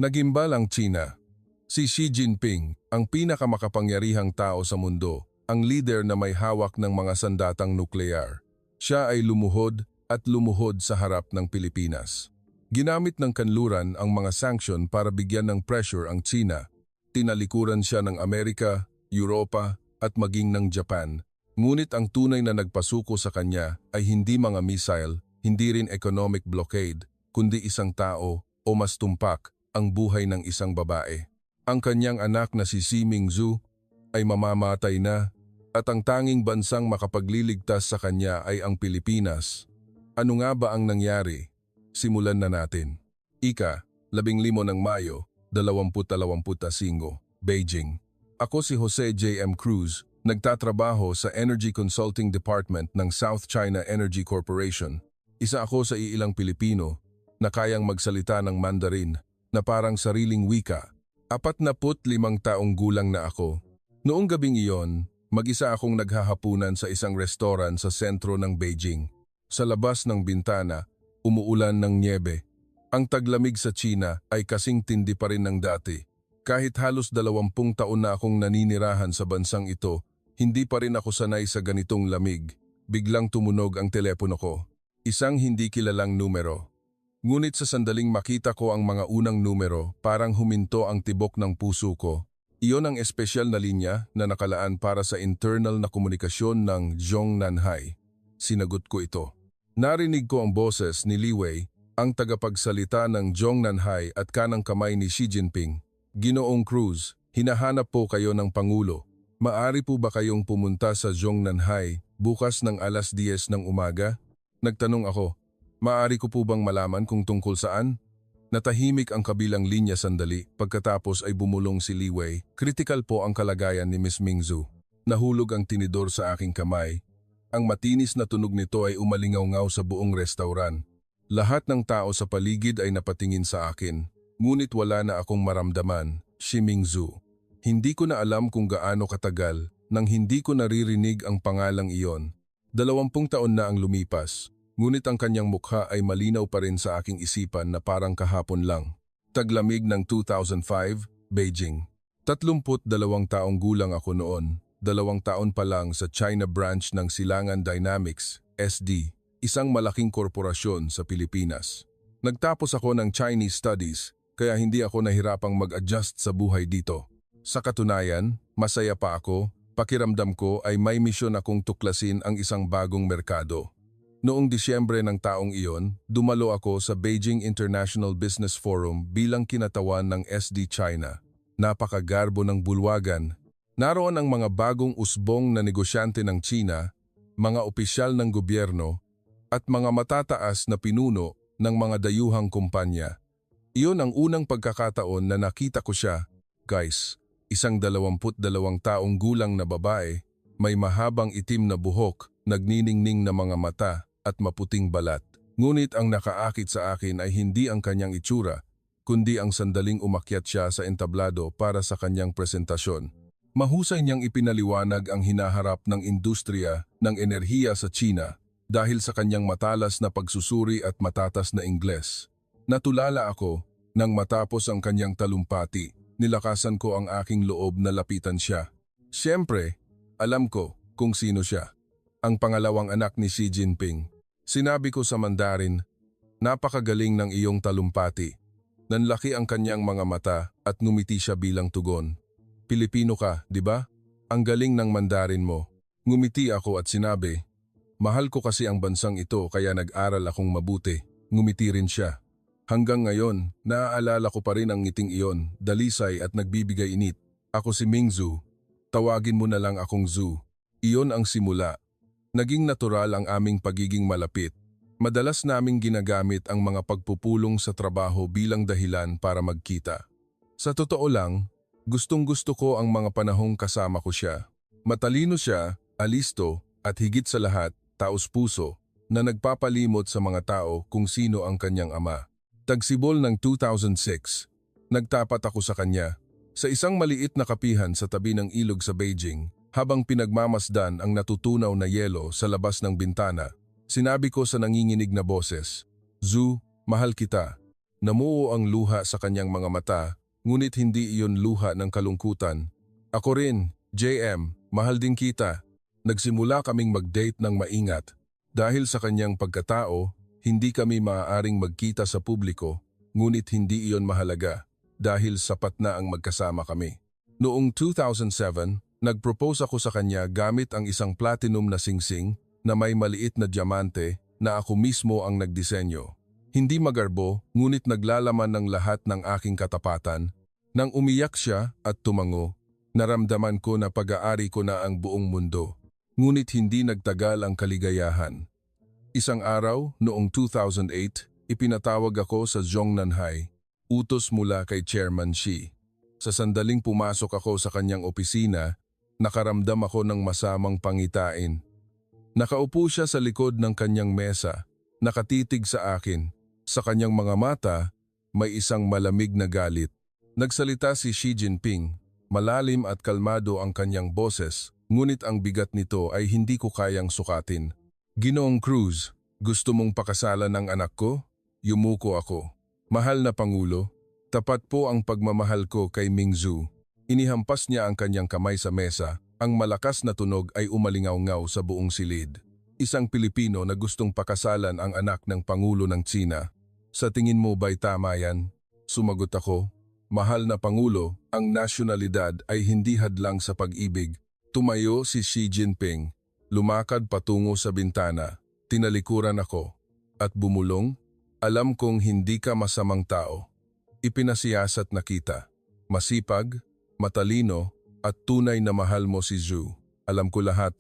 Nagimbal ang China. Si Xi Jinping, ang pinakamakapangyarihang tao sa mundo, ang leader na may hawak ng mga sandatang nuklear. Siya ay lumuhod at lumuhod sa harap ng Pilipinas. Ginamit ng kanluran ang mga sanction para bigyan ng pressure ang China. Tinalikuran siya ng Amerika, Europa at maging ng Japan. Ngunit ang tunay na nagpasuko sa kanya ay hindi mga missile, hindi rin economic blockade, kundi isang tao o mas tumpak, ang buhay ng isang babae. Ang kanyang anak na si Xi Mingzhu ay mamamatay na at ang tanging bansang makapagliligtas sa kanya ay ang Pilipinas. Ano nga ba ang nangyari? Simulan na natin. 15 ng Mayo, 2025, Beijing. Ako si Jose J. M. Cruz, nagtatrabaho sa Energy Consulting Department ng South China Energy Corporation. Isa ako sa iilang Pilipino na kayang magsalita ng Mandarin na parang sariling wika. 45 taong gulang na ako. Noong gabing iyon, mag-isa akong naghahapunan sa isang restoran sa sentro ng Beijing. Sa labas ng bintana, umuulan ng nyebe. Ang taglamig sa China ay kasing tindi pa rin ng dati. Kahit halos 20 taon na akong naninirahan sa bansang ito, hindi pa rin ako sanay sa ganitong lamig. Biglang tumunog ang telepono ko. Isang hindi kilalang numero. Ngunit sa sandaling makita ko ang mga unang numero, parang huminto ang tibok ng puso ko. Iyon ang espesyal na linya na nakalaan para sa internal na komunikasyon ng Zhongnanhai. Sinagot ko ito. Narinig ko ang boses ni Li Wei, ang tagapagsalita ng Zhongnanhai at kanang kamay ni Xi Jinping. Ginoong Cruz, hinahanap po kayo ng Pangulo. Maari po ba kayong pumunta sa Zhongnanhai bukas ng alas 10 ng umaga? Nagtanong ako. Maaari ko po bang malaman kung tungkol saan? Natahimik ang kabilang linya sandali, pagkatapos ay bumulong si Li Wei. Critical po ang kalagayan ni Miss Mingzhu. Nahulog ang tinidor sa aking kamay. Ang matinis na tunog nito ay umalingaw-ngaw sa buong restauran. Lahat ng tao sa paligid ay napatingin sa akin. Ngunit wala na akong maramdaman. Xi Mingzhu. Hindi ko na alam kung gaano katagal nang hindi ko naririnig ang pangalang iyon. 20 taon na ang lumipas. Ngunit ang kanyang mukha ay malinaw pa rin sa aking isipan na parang kahapon lang. Taglamig ng 2005, Beijing. 32 taong gulang ako noon. 2 taon pa lang sa China branch ng Silangan Dynamics, SD, isang malaking korporasyon sa Pilipinas. Nagtapos ako ng Chinese Studies, kaya hindi ako nahirapang mag-adjust sa buhay dito. Sa katunayan, masaya pa ako, pakiramdam ko ay may misyon akong tuklasin ang isang bagong merkado. Noong Disyembre ng taong iyon, dumalo ako sa Beijing International Business Forum bilang kinatawan ng SD China. Napakagarbo ng bulwagan. Naroon ang mga bagong usbong na negosyante ng China, mga opisyal ng gobyerno, at mga matataas na pinuno ng mga dayuhang kumpanya. Iyon ang unang pagkakataon na nakita ko siya. Guys, isang 22 taong gulang na babae, may mahabang itim na buhok, nagniningning na mga mata, at maputing balat. Ngunit ang nakaakit sa akin ay hindi ang kanyang itsura, kundi ang sandaling umakyat siya sa entablado para sa kanyang presentasyon. Mahusay niyang ipinaliwanag ang hinaharap ng industriya ng enerhiya sa China dahil sa kanyang matalas na pagsusuri at matatas na Ingles. Natulala ako nang matapos ang kanyang talumpati, nilakasan ko ang aking loob na lapitan siya. Siyempre, alam ko kung sino siya. Ang pangalawang anak ni Xi Jinping. Sinabi ko sa Mandarin, napakagaling ng iyong talumpati. Nanlaki ang kanyang mga mata at ngumiti siya bilang tugon. Pilipino ka, di ba? Ang galing ng Mandarin mo. Ngumiti ako at sinabi, mahal ko kasi ang bansang ito kaya nag-aral akong mabuti. Ngumiti rin siya. Hanggang ngayon, naaalala ko pa rin ang ngiting iyon, dalisay at nagbibigay init. Ako si Mingzhu. Tawagin mo na lang akong Zhu. Iyon ang simula. Naging natural ang aming pagiging malapit. Madalas naming ginagamit ang mga pagpupulong sa trabaho bilang dahilan para magkita. Sa totoo lang, gustong-gusto ko ang mga panahong kasama ko siya. Matalino siya, alisto, at higit sa lahat, taos-puso, na nagpapalimot sa mga tao kung sino ang kanyang ama. Tagsibol ng 2006, nagtapat ako sa kanya. Sa isang maliit na kapihan sa tabi ng ilog sa Beijing, habang pinagmamasdan ang natutunaw na yelo sa labas ng bintana, sinabi ko sa nanginginig na boses, Zhu, mahal kita. Namuo ang luha sa kanyang mga mata, ngunit hindi iyon luha ng kalungkutan. Ako rin, JM, mahal din kita. Nagsimula kaming mag-date ng maingat. Dahil sa kanyang pagkatao, hindi kami maaaring magkita sa publiko, ngunit hindi iyon mahalaga dahil sapat na ang magkasama kami. Noong 2007, nag-propose ako sa kanya gamit ang isang platinum na singsing na may maliit na diamante na ako mismo ang nagdisenyo. Hindi magarbo, ngunit naglalaman ng lahat ng aking katapatan. Nang umiyak siya at tumango, naramdaman ko na pag-aari ko na ang buong mundo. Ngunit hindi nagtagal ang kaligayahan. Isang araw, noong 2008, ipinatawag ako sa Zhongnanhai, utos mula kay Chairman Xi. Sa sandaling pumasok ako sa kanyang opisina, nakaramdam ako ng masamang pangitain. Nakaupo siya sa likod ng kanyang mesa, nakatitig sa akin. Sa kanyang mga mata, may isang malamig na galit. Nagsalita si Xi Jinping, malalim at kalmado ang kanyang boses, ngunit ang bigat nito ay hindi ko kayang sukatin. Ginoong Cruz, gusto mong pakasalan ng anak ko? Yumuko ako. Mahal na Pangulo, tapat po ang pagmamahal ko kay Mingzhu. Inihampas niya ang kanyang kamay sa mesa, ang malakas na tunog ay umalingaw-ngaw sa buong silid. Isang Pilipino na gustong pakasalan ang anak ng Pangulo ng Tsina. Sa tingin mo ba'y tama yan? Sumagot ako, mahal na Pangulo, ang nasyonalidad ay hindi hadlang sa pag-ibig. Tumayo si Xi Jinping, lumakad patungo sa bintana, tinalikuran ako, at bumulong, alam kong hindi ka masamang tao. Ipinasiyasat na kita, masipag, matalino, at tunay na mahal mo si Zhu. Alam ko lahat.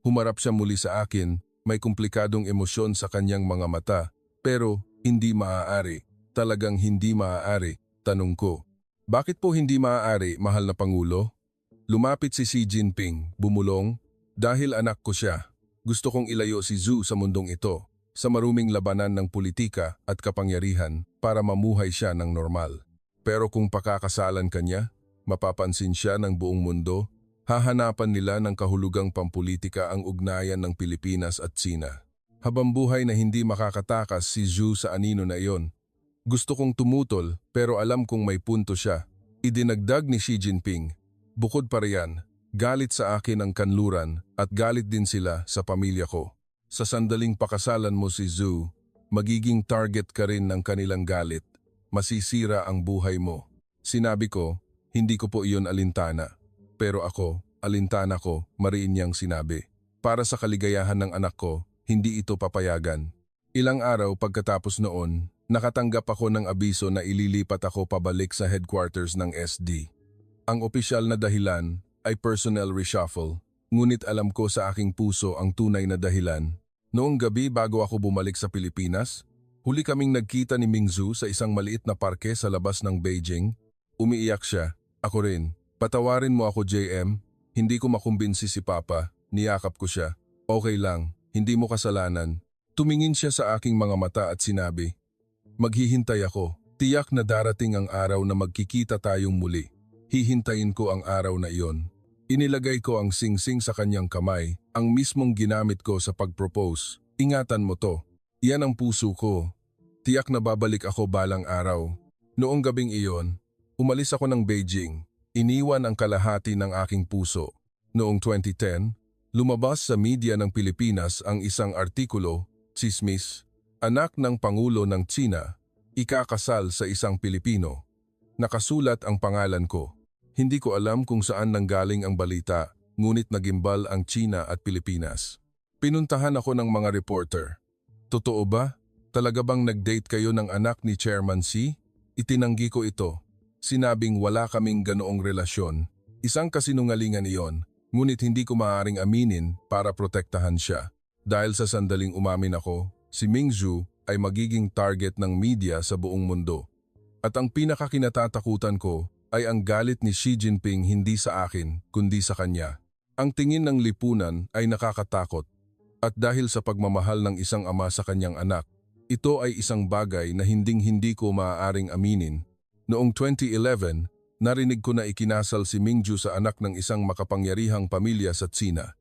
Humarap siya muli sa akin, may komplikadong emosyon sa kanyang mga mata, pero hindi maaari, talagang hindi maaari, tanong ko. Bakit po hindi maaari, mahal na Pangulo? Lumapit si Xi Jinping, bumulong, dahil anak ko siya. Gusto kong ilayo si Zhu sa mundong ito, sa maruming labanan ng politika at kapangyarihan para mamuhay siya ng normal. Pero kung pakakasalan ka niya, mapapansin siya ng buong mundo, hahanapan nila ng kahulugang pampolitika ang ugnayan ng Pilipinas at Tsina. Habang buhay na hindi makakatakas si Zhu sa anino na iyon. Gusto kong tumutol pero alam kong may punto siya. Idinagdag ni Xi Jinping, bukod pa riyan, galit sa akin ang kanluran at galit din sila sa pamilya ko. Sa sandaling pakasalan mo si Zhu, magiging target ka rin ng kanilang galit. Masisira ang buhay mo. Sinabi ko, hindi ko po iyon alintana. Pero ako, alintana ko, mariin niyang sinabi. Para sa kaligayahan ng anak ko, hindi ito papayagan. Ilang araw pagkatapos noon, nakatanggap ako ng abiso na ililipat ako pabalik sa headquarters ng SD. Ang opisyal na dahilan ay personnel reshuffle, ngunit alam ko sa aking puso ang tunay na dahilan. Noong gabi bago ako bumalik sa Pilipinas, huli kaming nagkita ni Mingzhu sa isang maliit na parke sa labas ng Beijing. Umiiyak siya, ako rin. Patawarin mo ako JM, hindi ko makumbinsi si Papa, niyakap ko siya. Okay lang. Hindi mo kasalanan. Tumingin siya sa aking mga mata at sinabi, maghihintay ako. Tiyak na darating ang araw na magkikita tayong muli. Hihintayin ko ang araw na iyon. Inilagay ko ang singsing sa kanyang kamay, ang mismong ginamit ko sa pag-propose. Ingatan mo to. Yan ang puso ko. Tiyak na babalik ako balang araw. Noong gabing iyon, umalis ako ng Beijing. Iniwan ang kalahati ng aking puso. Noong 2010, lumabas sa media ng Pilipinas ang isang artikulo, Tsismis, anak ng Pangulo ng Tsina, ikakasal sa isang Pilipino. Nakasulat ang pangalan ko. Hindi ko alam kung saan nanggaling ang balita, ngunit nagimbal ang Tsina at Pilipinas. Pinuntahan ako ng mga reporter. Totoo ba? Talaga bang nag-date kayo ng anak ni Chairman Xi? Itinanggi ko ito. Sinabing wala kaming ganoong relasyon. Isang kasinungalingan iyon. Ngunit hindi ko maaaring aminin para protektahan siya. Dahil sa sandaling umamin ako, si Mingzhu ay magiging target ng media sa buong mundo. At ang pinakakinatatakutan ko ay ang galit ni Xi Jinping hindi sa akin, kundi sa kanya. Ang tingin ng lipunan ay nakakatakot. At dahil sa pagmamahal ng isang ama sa kanyang anak, ito ay isang bagay na hinding-hindi ko maaaring aminin. Noong 2011, narinig ko na ikinasal si Mingzhu sa anak ng isang makapangyarihang pamilya sa Tsina.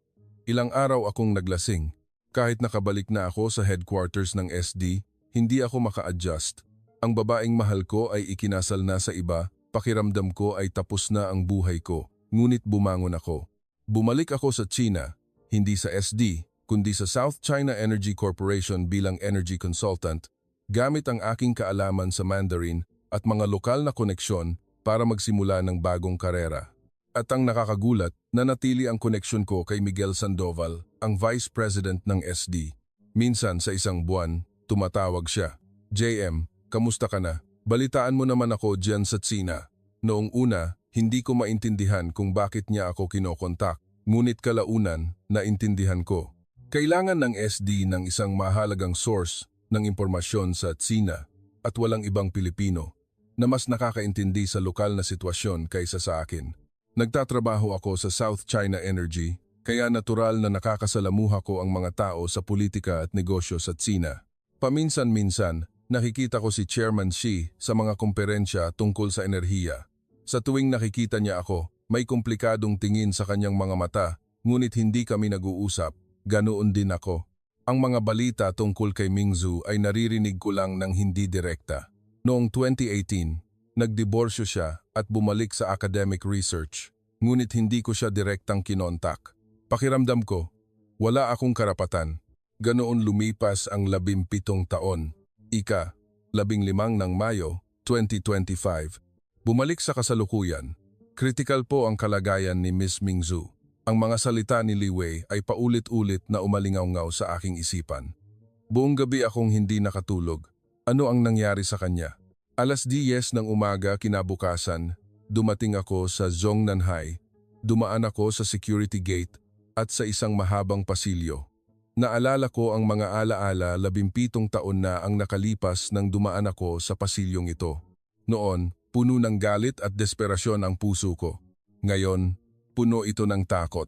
Ilang araw akong naglasing. Kahit nakabalik na ako sa headquarters ng SD, hindi ako maka-adjust. Ang babaeng mahal ko ay ikinasal na sa iba, pakiramdam ko ay tapos na ang buhay ko, ngunit bumangon ako. Bumalik ako sa China, hindi sa SD, kundi sa South China Energy Corporation bilang energy consultant, gamit ang aking kaalaman sa Mandarin at mga lokal na koneksyon para magsimula ng bagong karera. At ang nakakagulat, nanatili ang koneksyon ko kay Miguel Sandoval, ang Vice President ng SD. Minsan sa isang buwan, tumatawag siya. JM, kamusta ka na? Balitaan mo naman ako dyan sa China. Noong una, hindi ko maintindihan kung bakit niya ako kinokontak. Ngunit kalaunan, naintindihan ko. Kailangan ng SD ng isang mahalagang source ng impormasyon sa China at walang ibang Pilipino na mas nakakaintindi sa lokal na sitwasyon kaysa sa akin. Nagtatrabaho ako sa South China Energy, kaya natural na nakakasalamuha ko ang mga tao sa politika at negosyo sa China. Paminsan-minsan, nakikita ko si Chairman Xi sa mga komperensya tungkol sa enerhiya. Sa tuwing nakikita niya ako, may komplikadong tingin sa kanyang mga mata, ngunit hindi kami nag-uusap. Ganoon din ako. Ang mga balita tungkol kay Mingzhu ay naririnig ko lang ng hindi direkta. Noong 2018, nagdiborsyo siya at bumalik sa academic research, ngunit hindi ko siya direktang kinontak. Pakiramdam ko, wala akong karapatan. Ganoon lumipas ang 17 taon. Ika, 15 ng Mayo, 2025. Bumalik sa kasalukuyan. Kritikal po ang kalagayan ni Miss Mingzhu. Ang mga salita ni Li Wei ay paulit-ulit na umalingaw-ngaw sa aking isipan. Buong gabi akong hindi nakatulog. Ano ang nangyari sa kanya? 10:00 ng umaga kinabukasan, dumating ako sa Zhongnanhai. Dumaan ako sa security gate at sa isang mahabang pasilyo. Naalala ko ang mga alaala 17 taon na ang nakalipas nang dumaan ako sa pasilyong ito. Noon, puno ng galit at desperasyon ang puso ko. Ngayon, puno ito ng takot.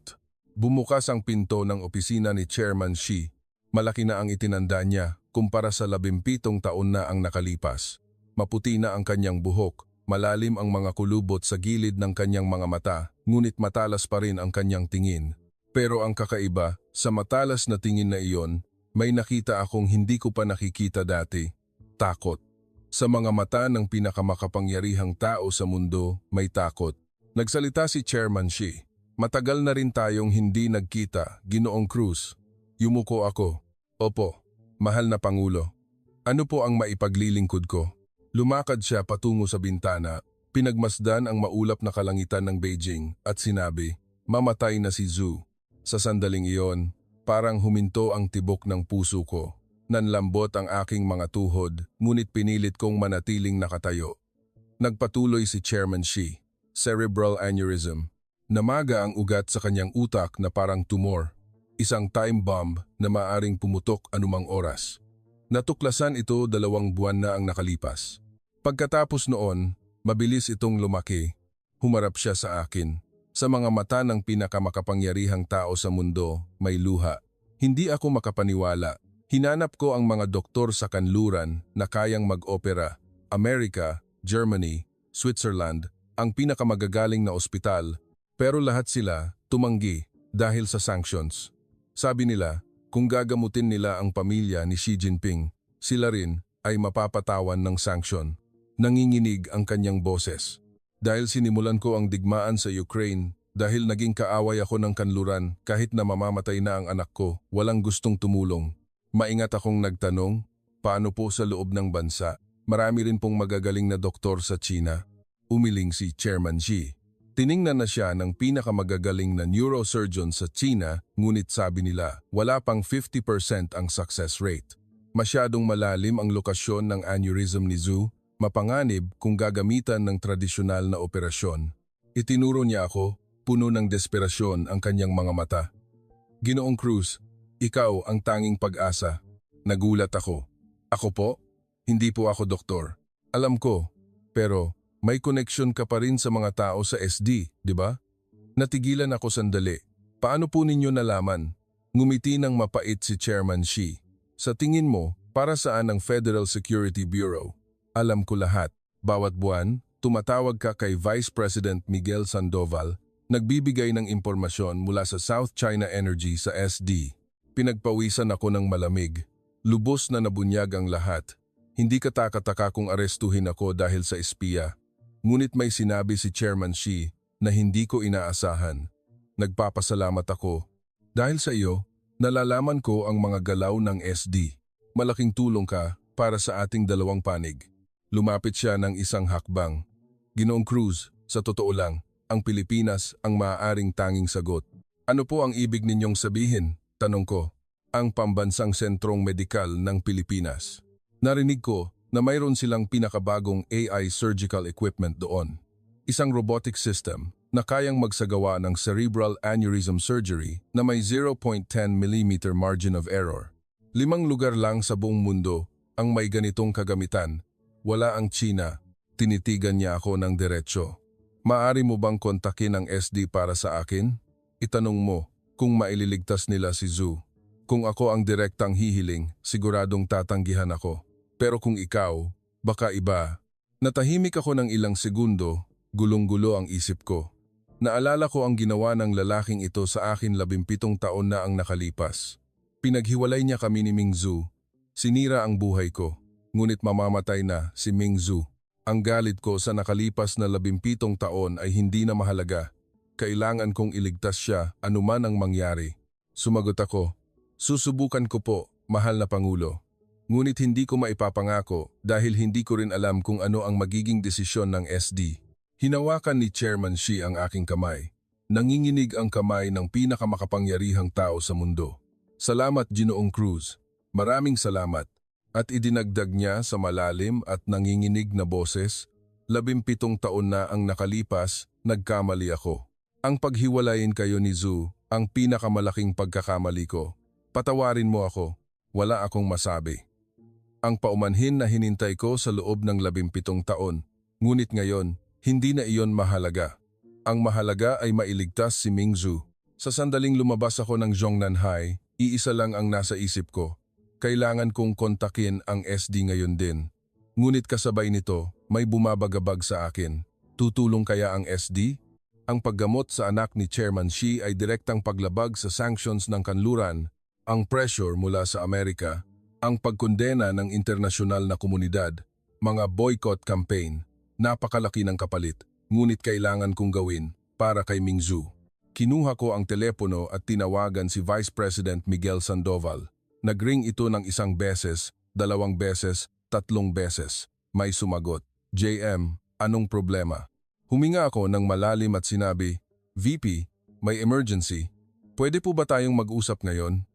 Bumukas ang pinto ng opisina ni Chairman Xi. Malaki na ang itinanda niya kumpara sa 17 taon na ang nakalipas. Maputi na ang kanyang buhok, malalim ang mga kulubot sa gilid ng kanyang mga mata, ngunit matalas pa rin ang kanyang tingin. Pero ang kakaiba, sa matalas na tingin na iyon, may nakita akong hindi ko pa nakikita dati. Takot. Sa mga mata ng pinakamakapangyarihang tao sa mundo, may takot. Nagsalita si Chairman Xi. Matagal na rin tayong hindi nagkita, Ginoong Cruz. Yumuko ako. Opo, mahal na Pangulo. Ano po ang maipaglilingkod ko? Lumakad siya patungo sa bintana, pinagmasdan ang maulap na kalangitan ng Beijing at sinabi, mamatay na si Zhu. Sa sandaling iyon, parang huminto ang tibok ng puso ko. Nanlambot ang aking mga tuhod, ngunit pinilit kong manatiling nakatayo. Nagpatuloy si Chairman Xi. Cerebral aneurysm. Namaga ang ugat sa kanyang utak na parang tumor. Isang time bomb na maaring pumutok anumang oras. Natuklasan ito 2 buwan na ang nakalipas. Pagkatapos noon, mabilis itong lumaki. Humarap siya sa akin. Sa mga mata ng pinakamakapangyarihang tao sa mundo, may luha. Hindi ako makapaniwala. Hinanap ko ang mga doktor sa kanluran na kayang mag-opera. Amerika, Germany, Switzerland, ang pinakamagagaling na ospital, pero lahat sila tumanggi dahil sa sanctions. Sabi nila, kung gagamutin nila ang pamilya ni Xi Jinping, sila rin ay mapapatawan ng sanksyon. Nanginginig ang kanyang boses. Dahil sinimulan ko ang digmaan sa Ukraine, dahil naging kaaway ako ng kanluran kahit na mamamatay na ang anak ko, walang gustong tumulong. Maingat akong nagtanong, paano po sa loob ng bansa? Marami rin pong magagaling na doktor sa China. Umiling si Chairman Xi. Tiningnan na siya ng pinakamagagaling na neurosurgeon sa China, ngunit sabi nila, wala pang 50% ang success rate. Masyadong malalim ang lokasyon ng aneurysm ni Zhu, mapanganib kung gagamitan ng tradisyonal na operasyon. Itinuro niya ako, puno ng desperasyon ang kanyang mga mata. Ginoong Cruz, ikaw ang tanging pag-asa. Nagulat ako. Ako po? Hindi po ako doktor. Alam ko, pero may connection ka pa rin sa mga tao sa SD, di ba? Natigilan ako sandali. Paano po ninyo nalaman? Ngumiti ng mapait si Chairman Xi. Sa tingin mo, para saan ang Federal Security Bureau? Alam ko lahat. Bawat buwan, tumatawag ka kay Vice President Miguel Sandoval, nagbibigay ng impormasyon mula sa South China Energy sa SD. Pinagpawisan ako ng malamig. Lubos na nabunyag ang lahat. Hindi kataka-taka kung arestuhin ako dahil sa espiya. Ngunit may sinabi si Chairman Xi na hindi ko inaasahan. Nagpapasalamat ako. Dahil sa iyo, nalalaman ko ang mga galaw ng SD. Malaking tulong ka para sa ating dalawang panig. Lumapit siya ng isang hakbang. Ginoong Cruz, sa totoo lang, ang Pilipinas ang maaaring tanging sagot. Ano po ang ibig ninyong sabihin? Tanong ko. Ang Pambansang Sentrong Medikal ng Pilipinas. Narinig ko na mayroon silang pinakabagong AI surgical equipment doon. Isang robotic system na kayang magsagawa ng cerebral aneurysm surgery na may 0.10 mm margin of error. 5 lugar lang sa buong mundo ang may ganitong kagamitan. Wala ang China. Tinitigan niya ako ng diretsyo. Maari mo bang kontakin ang SD para sa akin? Itanong mo kung maililigtas nila si Zhu. Kung ako ang direktang hihiling, siguradong tatanggihan ako. Pero kung ikaw, baka iba. Natahimik ako ng ilang segundo, gulong-gulo ang isip ko. Naalala ko ang ginawa ng lalaking ito sa akin 17 taon na ang nakalipas. Pinaghiwalay niya kami ni Ming Zhu. Sinira ang buhay ko, ngunit mamamatay na si Ming Zhu. Ang galit ko sa nakalipas na 17 taon ay hindi na mahalaga. Kailangan kong iligtas siya anuman ang mangyari. Sumagot ako, susubukan ko po, mahal na Pangulo. Ngunit hindi ko maipapangako dahil hindi ko rin alam kung ano ang magiging desisyon ng SD. Hinawakan ni Chairman Xi ang aking kamay. Nanginginig ang kamay ng pinakamakapangyarihang tao sa mundo. Salamat, Ginoong Cruz. Maraming salamat. At idinagdag niya sa malalim at nanginginig na boses, 17 taon na ang nakalipas, nagkamali ako. Ang paghiwalayin kayo ni Zhu, ang pinakamalaking pagkakamali ko. Patawarin mo ako, wala akong masabi. Ang paumanhin na hinintay ko sa loob ng 17 taon, ngunit ngayon, hindi na iyon mahalaga. Ang mahalaga ay mailigtas si Ming Zhu. Sa sandaling lumabas ako ng Zhongnanhai, iisa lang ang nasa isip ko. Kailangan kong kontakin ang SD ngayon din. Ngunit kasabay nito, may bumabagabag sa akin. Tutulong kaya ang SD? Ang paggamot sa anak ni Chairman Xi ay direktang paglabag sa sanctions ng kanluran, ang pressure mula sa Amerika, ang pagkondena ng internasyonal na komunidad, mga boycott campaign, napakalaki ng kapalit, ngunit kailangan kong gawin para kay Ming Zhu. Kinuha ko ang telepono at tinawagan si Vice President Miguel Sandoval. Nagring ito ng 1 beses, 2 beses, 3 beses. May sumagot. JM, anong problema? Huminga ako ng malalim at sinabi, VP, may emergency. Pwede po ba tayong mag-usap ngayon?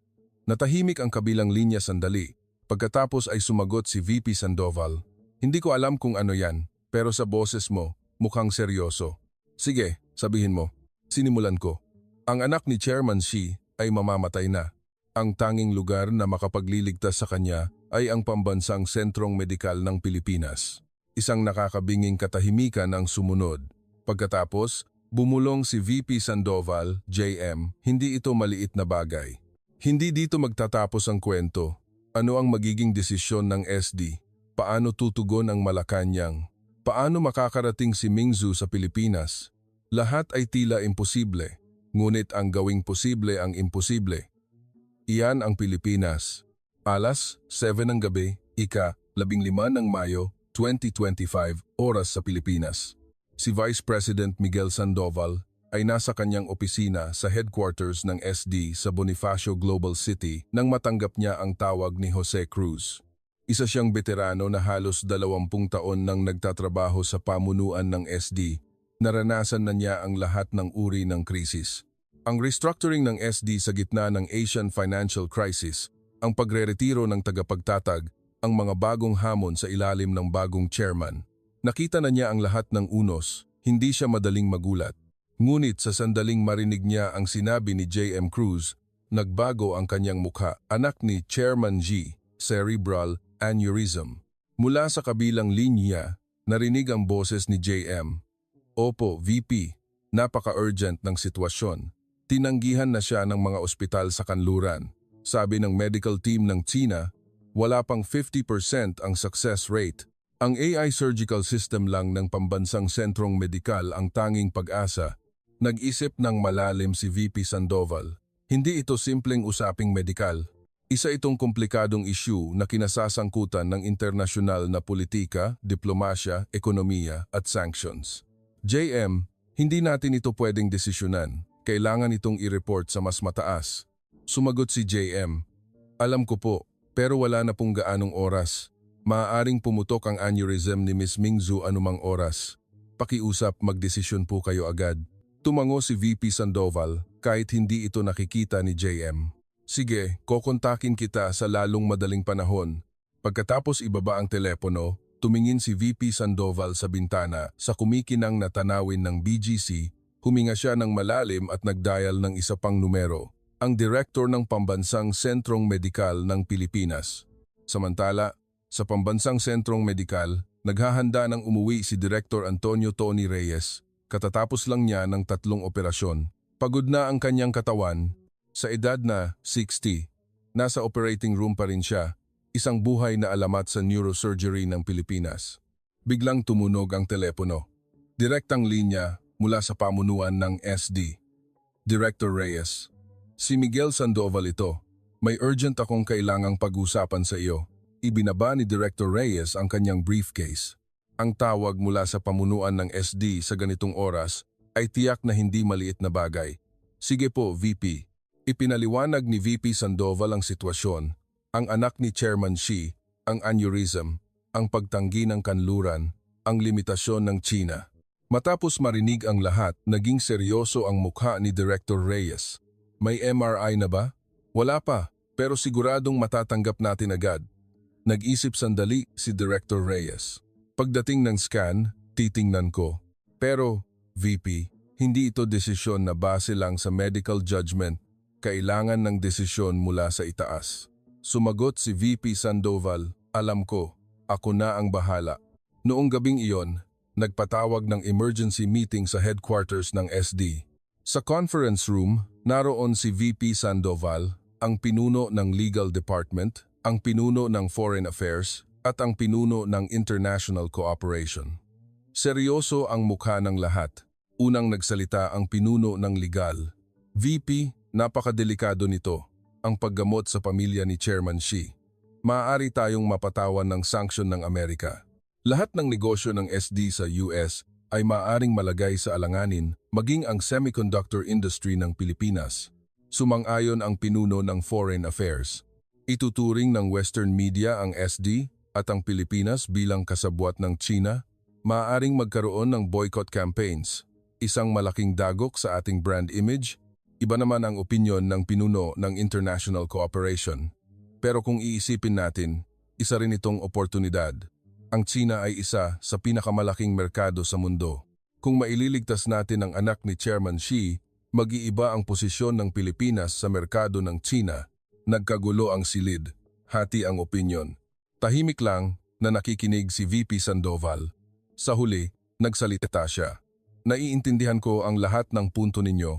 Natahimik ang kabilang linya sandali. Pagkatapos ay sumagot si VP Sandoval. Hindi ko alam kung ano yan, pero sa boses mo, mukhang seryoso. Sige, sabihin mo. Sinimulan ko. Ang anak ni Chairman Xi ay mamamatay na. Ang tanging lugar na makapagliligtas sa kanya ay ang Pambansang Sentrong Medikal ng Pilipinas. Isang nakakabinging katahimikan ang sumunod. Pagkatapos, bumulong si VP Sandoval, JM, hindi ito maliit na bagay. Hindi dito magtatapos ang kwento. Ano ang magiging desisyon ng SD? Paano tutugon ang Malacanang? Paano makakarating si Ming Zhu sa Pilipinas? Lahat ay tila imposible, ngunit ang gawing posible ang imposible. Iyan ang Pilipinas. Alas 7 ng gabi, ika-15 ng Mayo, 2025, oras sa Pilipinas. Si Vice President Miguel Sandoval ay nasa kanyang opisina sa headquarters ng SD sa Bonifacio Global City nang matanggap niya ang tawag ni Jose Cruz. Isa siyang veterano na halos 20 taon nang nagtatrabaho sa pamunuan ng SD. Naranasan na niya ang lahat ng uri ng krisis. Ang restructuring ng SD sa gitna ng Asian financial crisis, ang pagreretiro ng tagapagtatag, ang mga bagong hamon sa ilalim ng bagong chairman. Nakita na niya ang lahat ng unos, hindi siya madaling magulat. Ngunit sa sandaling marinig niya ang sinabi ni JM Cruz, nagbago ang kanyang mukha. Anak ni Chairman Xi, cerebral aneurysm. Mula sa kabilang linya, narinig ang boses ni JM. Opo, VP, napaka-urgent ng sitwasyon. Tinanggihan na siya ng mga ospital sa kanluran. Sabi ng medical team ng China, wala pang 50% ang success rate. Ang AI surgical system lang ng Pambansang Sentrong Medikal ang tanging pag-asa. Nag-isip ng malalim si VP Sandoval. Hindi ito simpleng usaping medikal. Isa itong komplikadong issue na kinasasangkutan ng internasyonal na politika, diplomasya, ekonomiya at sanctions. JM, hindi natin ito pwedeng desisyonan. Kailangan itong i-report sa mas mataas. Sumagot si JM. Alam ko po, pero wala na pong gaanong oras. Maaaring pumutok ang aneurysm ni Miss Mingzu anumang oras. Pakiusap, magdesisyon po kayo agad. Tumango si VP Sandoval kahit hindi ito nakikita ni JM. Sige, kokontakin kita sa lalong madaling panahon. Pagkatapos ibaba ang telepono, tumingin si VP Sandoval sa bintana sa kumikinang na tanawin ng BGC, huminga siya ng malalim at nagdial ng isa pang numero, ang direktor ng Pambansang Sentrong Medikal ng Pilipinas. Samantala, sa Pambansang Sentrong Medikal, naghahanda ng umuwi si Direktor Antonio Tony Reyes, katatapos lang niya ng 3 operasyon. Pagod na ang kanyang katawan. Sa edad na 60, nasa operating room pa rin siya, isang buhay na alamat sa neurosurgery ng Pilipinas. Biglang tumunog ang telepono. Direktang linya mula sa pamunuan ng SD. Director Reyes. Si Miguel Sandoval ito. May urgent akong kailangang pag-usapan sa iyo. Ibinaba ni Director Reyes ang kanyang briefcase. Ang tawag mula sa pamunuan ng SD sa ganitong oras ay tiyak na hindi maliit na bagay. Sige po, VP. Ipinaliwanag ni VP Sandoval ang sitwasyon, ang anak ni Chairman Xi, ang aneurysm, ang pagtanggi ng kanluran, ang limitasyon ng China. Matapos marinig ang lahat, naging seryoso ang mukha ni Director Reyes. May MRI na ba? Wala pa, pero siguradong matatanggap natin agad. Nag-isip sandali si Director Reyes. Pagdating ng scan, titingnan ko. Pero, VP, hindi ito desisyon na base lang sa medical judgment. Kailangan ng desisyon mula sa itaas. Sumagot si VP Sandoval, alam ko, ako na ang bahala. Noong gabing iyon, nagpatawag ng emergency meeting sa headquarters ng SD. Sa conference room, naroon si VP Sandoval, ang pinuno ng Legal Department, ang pinuno ng Foreign Affairs, at ang pinuno ng International Cooperation. Seryoso ang mukha ng lahat. Unang nagsalita ang pinuno ng legal. VP, napakadelikado nito, ang paggamot sa pamilya ni Chairman Xi. Maaari tayong mapatawan ng sanksyon ng Amerika. Lahat ng negosyo ng SD sa US ay maaaring malagay sa alanganin, maging ang semiconductor industry ng Pilipinas. Sumang-ayon ang pinuno ng Foreign Affairs. Ituturing ng Western media ang SD at ang Pilipinas bilang kasabwat ng China. Maaaring magkaroon ng boycott campaigns, isang malaking dagok sa ating brand image. Iba naman ang opinyon ng pinuno ng International Cooperation. Pero kung iisipin natin, isa rin itong oportunidad. Ang China ay isa sa pinakamalaking merkado sa mundo. Kung maililigtas natin ang anak ni Chairman Xi, mag-iiba ang posisyon ng Pilipinas sa merkado ng China. Nagkagulo ang silid, hati ang opinyon. Tahimik lang na nakikinig si VP Sandoval. Sa huli, nagsalita siya. Naiintindihan ko ang lahat ng punto ninyo.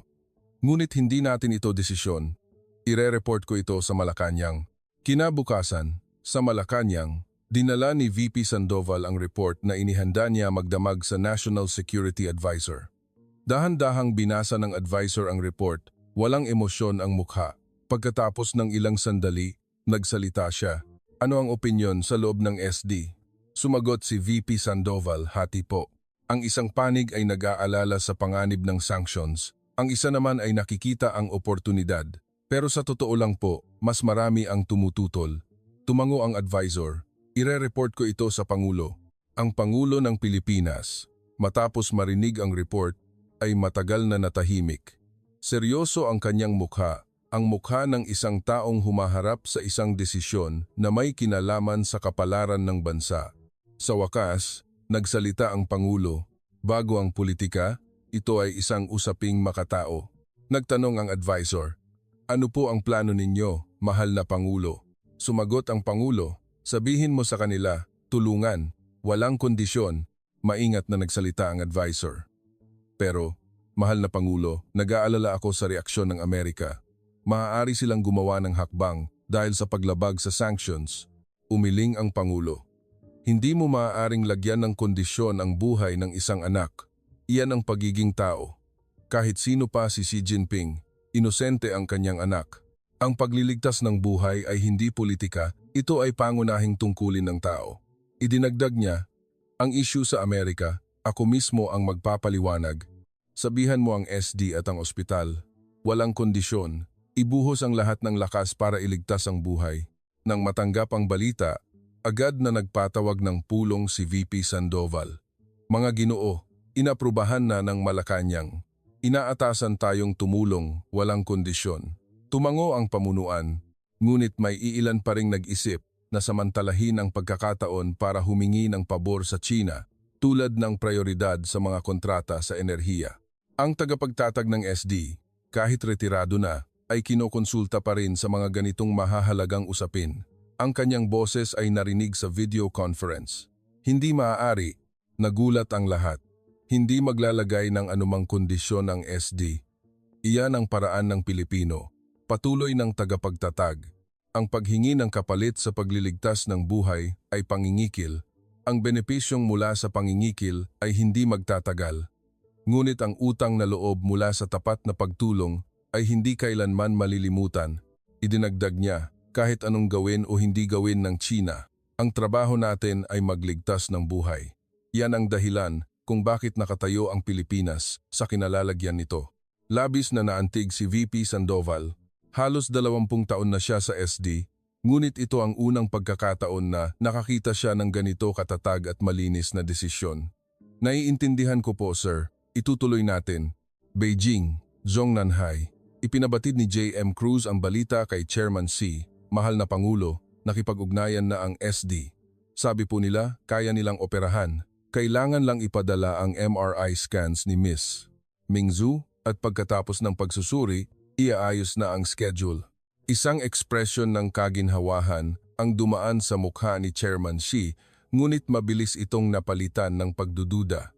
Ngunit hindi natin ito desisyon. Ire-report ko ito sa Malacanang. Kinabukasan, sa Malacanang, dinala ni VP Sandoval ang report na inihanda niya magdamag sa National Security Advisor. Dahan-dahang binasa ng advisor ang report, walang emosyon ang mukha. Pagkatapos ng ilang sandali, nagsalita siya. Ano ang opinyon sa loob ng SD? Sumagot si VP Sandoval, hati po. Ang isang panig ay nag-aalala sa panganib ng sanctions. Ang isa naman ay nakikita ang oportunidad. Pero sa totoo lang po, mas marami ang tumututol. Tumango ang advisor. Ire-report ko ito sa Pangulo. Ang Pangulo ng Pilipinas, matapos marinig ang report, ay matagal na natahimik. Seryoso ang kanyang mukha, ang mukha ng isang taong humaharap sa isang desisyon na may kinalaman sa kapalaran ng bansa. Sa wakas, nagsalita ang Pangulo. Bago ang politika, ito ay isang usaping makatao. Nagtanong ang advisor, ano po ang plano ninyo, mahal na Pangulo? Sumagot ang Pangulo, sabihin mo sa kanila, tulungan, walang kondisyon. Maingat na nagsalita ang advisor. Pero, mahal na Pangulo, nag-aalala ako sa reaksyon ng Amerika. Maaari silang gumawa ng hakbang dahil sa paglabag sa sanctions. Umiling ang Pangulo. Hindi mo maaaring lagyan ng kondisyon ang buhay ng isang anak. Iyan ang pagiging tao. Kahit sino pa si Xi Jinping, inosente ang kanyang anak. Ang pagliligtas ng buhay ay hindi politika, ito ay pangunahing tungkulin ng tao. Idinagdag niya, ang issue sa Amerika, ako mismo ang magpapaliwanag. Sabihan mo ang SD at ang ospital. Walang kondisyon, ibuhos ang lahat ng lakas para iligtas ang buhay. Nang matanggap ang balita, agad na nagpatawag ng pulong si VP Sandoval. Mga Ginoo, inaprubahan na ng Malacanang. Inaatasan tayong tumulong, walang kondisyon. Tumango ang pamunuan, ngunit may iilan pa ring nag-isip na samantalahin ang pagkakataon para humingi ng pabor sa China tulad ng prioridad sa mga kontrata sa enerhiya. Ang tagapagtatag ng SD, kahit retirado na, ay kinokonsulta pa rin sa mga ganitong mahahalagang usapin. Ang kanyang boses ay narinig sa video conference. Hindi maaari, nagulat ang lahat. Hindi maglalagay ng anumang kondisyon ang SD. Iyan ang paraan ng Pilipino. Patuloy ng tagapagtatag. Ang paghingi ng kapalit sa pagliligtas ng buhay ay pangingikil. Ang benepisyong mula sa pangingikil ay hindi magtatagal. Ngunit ang utang na loob mula sa tapat na pagtulong ay hindi kailanman malilimutan. Idinagdag niya, kahit anong gawin o hindi gawin ng China, ang trabaho natin ay magligtas ng buhay. Yan ang dahilan kung bakit nakatayo ang Pilipinas sa kinalalagyan nito. Labis na naantig si VP Sandoval. Halos 20 taon na siya sa SD, ngunit ito ang unang pagkakataon na nakakita siya ng ganito katatag at malinis na desisyon. Naiintindihan ko po, sir. Itutuloy natin. Beijing, Zhongnanhai. Ipinabatid ni J.M. Cruz ang balita kay Chairman Xi, mahal na Pangulo, nakipag-ugnayan na ang SD. Sabi po nila, kaya nilang operahan. Kailangan lang ipadala ang MRI scans ni Miss Mingzhu at pagkatapos ng pagsusuri, iaayos na ang schedule. Isang ekspresyon ng kaginhawahan ang dumaan sa mukha ni Chairman Xi, ngunit mabilis itong napalitan ng pagdududa.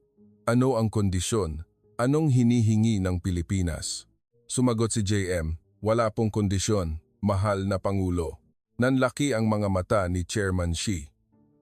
Ano ang kondisyon? Anong hinihingi ng Pilipinas? Sumagot si JM, wala pong kondisyon, mahal na Pangulo. Nanlaki ang mga mata ni Chairman Xi.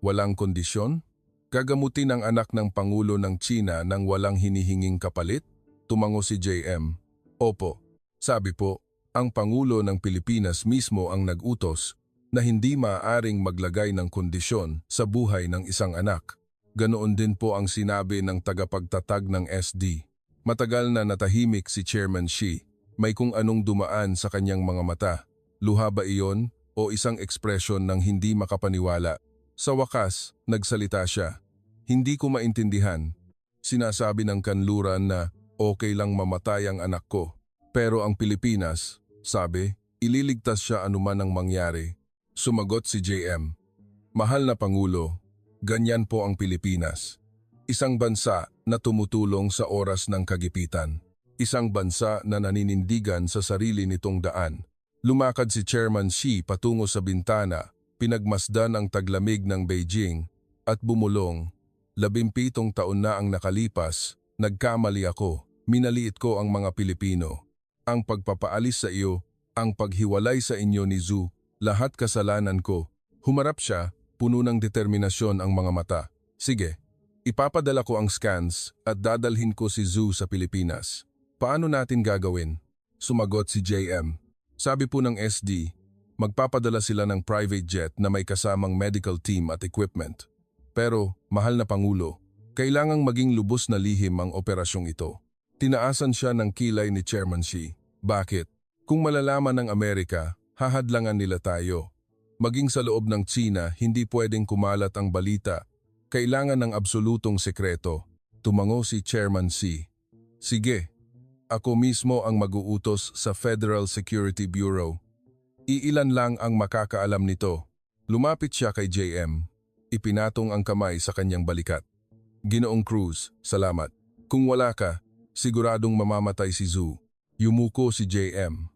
Walang kondisyon? Gagamutin ang anak ng Pangulo ng China nang walang hinihinging kapalit? Tumango si JM. Opo. Sabi po, ang Pangulo ng Pilipinas mismo ang nag-utos na hindi maaaring maglagay ng kondisyon sa buhay ng isang anak. Ganoon din po ang sinabi ng tagapagtatag ng SD. Matagal na natahimik si Chairman Xi. May kung anong dumaan sa kanyang mga mata. Luha ba iyon o isang ekspresyon ng hindi makapaniwala? Sa wakas, nagsalita siya. Hindi ko maintindihan. Sinasabi ng kanluran na okay lang mamatay ang anak ko. Pero ang Pilipinas, sabi, ililigtas siya anuman ang mangyari. Sumagot si JM. Mahal na Pangulo, ganyan po ang Pilipinas. Isang bansa na tumutulong sa oras ng kagipitan. Isang bansa na naninindigan sa sarili nitong daan. Lumakad si Chairman Xi patungo sa bintana, pinagmasdan ang taglamig ng Beijing, at bumulong. 17 taon na ang nakalipas, nagkamali ako, minaliit ko ang mga Pilipino. Ang pagpapaalis sa iyo, ang paghiwalay sa inyo ni Zhu, lahat kasalanan ko. Humarap siya, puno ng determinasyon ang mga mata. Sige, ipapadala ko ang scans at dadalhin ko si Zhu sa Pilipinas. Paano natin gagawin? Sumagot si JM. Sabi po ng SD, magpapadala sila ng private jet na may kasamang medical team at equipment. Pero, mahal na Pangulo, kailangang maging lubos na lihim ang operasyong ito. Tinaasan siya ng kilay ni Chairman Xi. Bakit? Kung malalaman ng Amerika, hahadlangan nila tayo. Maging sa loob ng China, hindi pwedeng kumalat ang balita. Kailangan ng absolutong sekreto. Tumango si Chairman Xi. Sige, ako mismo ang mag-uutos sa Federal Security Bureau. Iilan lang ang makakaalam nito. Lumapit siya kay JM. Ipinatong ang kamay sa kanyang balikat. Ginoong Cruz, salamat. Kung wala ka, siguradong mamamatay si Zhu. Yumuko si JM.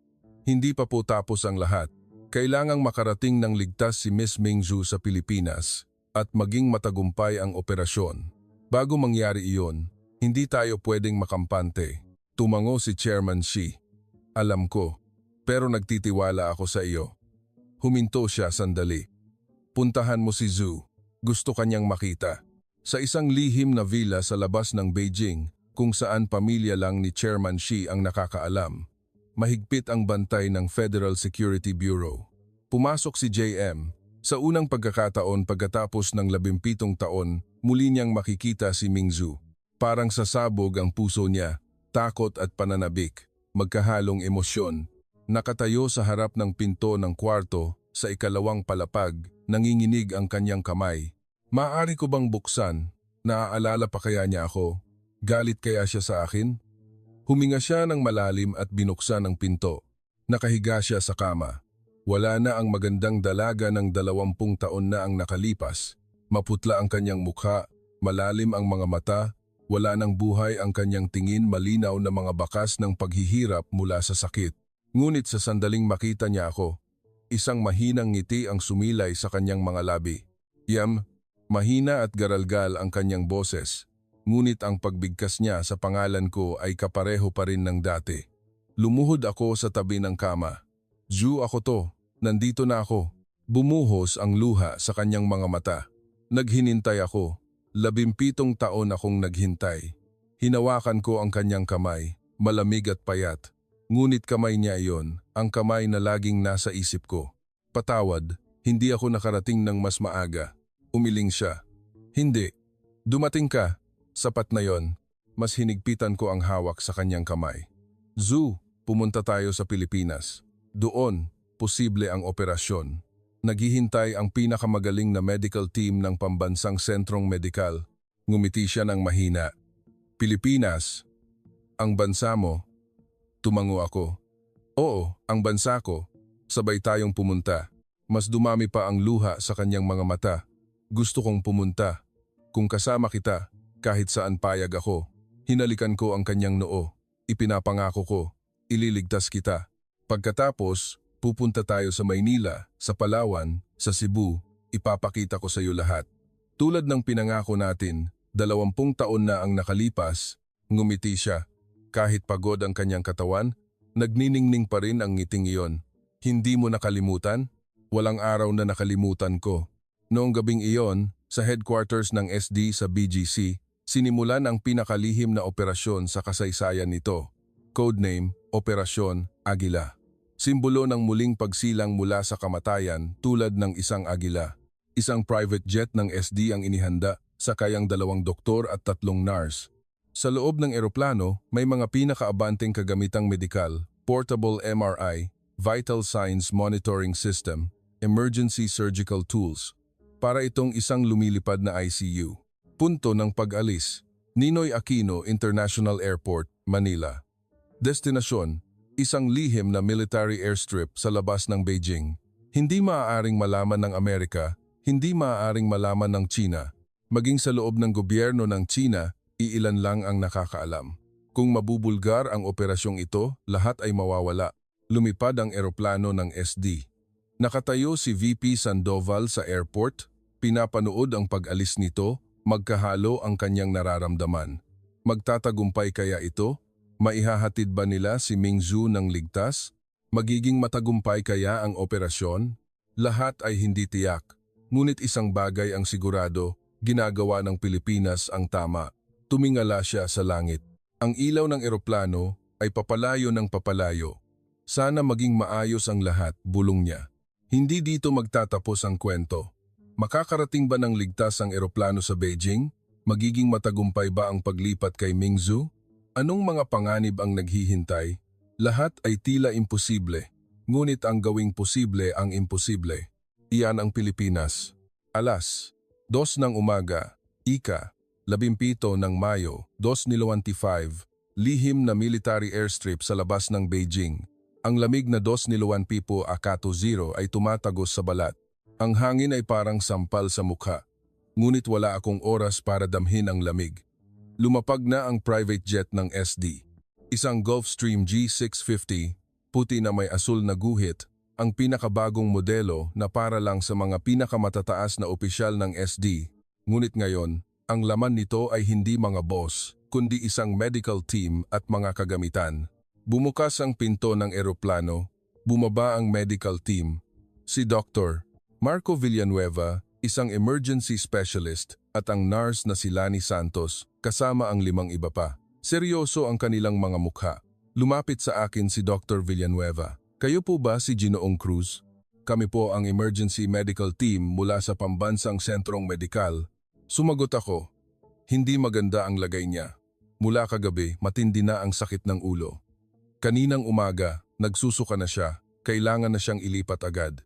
Hindi pa po tapos ang lahat. Kailangang makarating ng ligtas si Miss Mingzhu sa Pilipinas at maging matagumpay ang operasyon. Bago mangyari iyon, hindi tayo pwedeng makampante. Tumango si Chairman Xi. Alam ko, pero nagtitiwala ako sa iyo. Huminto siya sandali. Puntahan mo si Zhu. Gusto kanyang makita. Sa isang lihim na villa sa labas ng Beijing, kung saan pamilya lang ni Chairman Xi ang nakakaalam. mahigpit ang bantay ng Federal Security Bureau. Pumasok si JM. Sa unang pagkakataon pagkatapos ng 17 taon, muli niyang makikita si Mingzu. Parang sasabog ang puso niya, takot at pananabik, magkahalong emosyon. Nakatayo sa harap ng pinto ng kwarto, sa ikalawang palapag, nanginginig ang kanyang kamay. Maaari ko bang buksan? Naaalala pa kaya niya ako? Galit kaya siya sa akin? Huminga siya ng malalim at binuksan ang pinto. Nakahiga siya sa kama. Wala na ang magandang dalaga ng 20 taon na ang nakalipas. Maputla ang kanyang mukha, malalim ang mga mata, wala nang buhay ang kanyang tingin, malinaw na mga bakas ng paghihirap mula sa sakit. Ngunit sa sandaling makita niya ako, isang mahinang ngiti ang sumilay sa kanyang mga labi. Mahina at garalgal ang kanyang boses, ngunit ang pagbigkas niya sa pangalan ko ay kapareho pa rin ng dati. Lumuhod ako sa tabi ng kama. Ju, ako to. Nandito na ako. Bumuhos ang luha sa kanyang mga mata. Naghinintay ako. 17 taon akong naghintay. Hinawakan ko ang kanyang kamay, malamig at payat. Ngunit kamay niya iyon, ang kamay na laging nasa isip ko. Patawad, hindi ako nakarating ng mas maaga. Umiling siya. Hindi. Dumating ka. Sapat na yon. Mas hinigpitan ko ang hawak sa kanyang kamay. Zu, pumunta tayo sa Pilipinas. Doon, posible ang operasyon. Naghihintay ang pinakamagaling na medical team ng pambansang sentrong medikal. Ngumiti siya ng mahina. Pilipinas? Ang bansa mo? Tumango ako. Oo, ang bansa ko. Sabay tayong pumunta. Mas dumami pa ang luha sa kanyang mga mata. Gusto kong pumunta. Kung kasama kita, kahit saan payag ako. Hinalikan ko ang kanyang noo. Ipinapangako ko, ililigtas kita. Pagkatapos, pupunta tayo sa Maynila, sa Palawan, sa Cebu, ipapakita ko sa iyo lahat. Tulad ng pinangako natin, 20 taon na ang nakalipas, ngumiti siya. Kahit pagod ang kanyang katawan, nagniningning pa rin ang ngiting iyon. Hindi mo nakalimutan? Walang araw na nakalimutan ko. Noong gabing iyon, sa headquarters ng SD sa BGC, sinimulan ang pinakalihim na operasyon sa kasaysayan nito. Codename, Operasyon Agila. Simbolo ng muling pagsilang mula sa kamatayan tulad ng isang agila. Isang private jet ng SD ang inihanda, sakayang 2 doktor at 3 nurse. Sa loob ng eroplano, may mga pinakaabanteng kagamitang medikal, portable MRI, vital signs monitoring system, emergency surgical tools. Para itong isang lumilipad na ICU. Punto ng pag-alis, Ninoy Aquino International Airport, Manila. Destinasyon, isang lihim na military airstrip sa labas ng Beijing. Hindi maaaring malaman ng Amerika, hindi maaaring malaman ng China. Maging sa loob ng gobyerno ng China, iilan lang ang nakakaalam. Kung mabubulgar ang operasyong ito, lahat ay mawawala. Lumipad ang eroplano ng SD. Nakatayo si VP Sandoval sa airport, pinapanood ang pag-alis nito, magkahalo ang kanyang nararamdaman. Magtatagumpay kaya ito? Maihahatid ba nila si Mingzu ng ligtas? Magiging matagumpay kaya ang operasyon? Lahat ay hindi tiyak. Ngunit isang bagay ang sigurado, ginagawa ng Pilipinas ang tama. Tumingala siya sa langit. Ang ilaw ng eroplano ay papalayo ng papalayo. Sana maging maayos ang lahat, bulong niya. Hindi dito magtatapos ang kwento. Makakarating ba ng ligtas ang eroplano sa Beijing? Magiging matagumpay ba ang paglipat kay Mingzu? Anong mga panganib ang naghihintay? Lahat ay tila imposible, ngunit ang gawing posible ang imposible. Iyan ang Pilipinas. Alas, 2 ng umaga, Ika, 17 ng Mayo, 2025, lihim na military airstrip sa labas ng Beijing. Ang lamig na 2015 Akato 0 ay tumatagos sa balat. Ang hangin ay parang sampal sa mukha, ngunit wala akong oras para damhin ang lamig. Lumapag na ang private jet ng SD. Isang Gulfstream G650, puti na may asul na guhit, ang pinakabagong modelo na para lang sa mga pinakamatataas na opisyal ng SD. Ngunit ngayon, ang laman nito ay hindi mga boss, kundi isang medical team at mga kagamitan. Bumukas ang pinto ng eroplano, bumaba ang medical team. Si Dr. Marco Villanueva, isang emergency specialist, at ang nurse na si Lani Santos, kasama ang 5 iba pa. Seryoso ang kanilang mga mukha. Lumapit sa akin si Dr. Villanueva. Kayo po ba si Ginoong Cruz? Kami po ang emergency medical team mula sa Pambansang Sentrong Medikal. Sumagot ako. Hindi maganda ang lagay niya. Mula kagabi, matindi na ang sakit ng ulo. Kaninang umaga, nagsusuka na siya. Kailangan na siyang ilipat agad.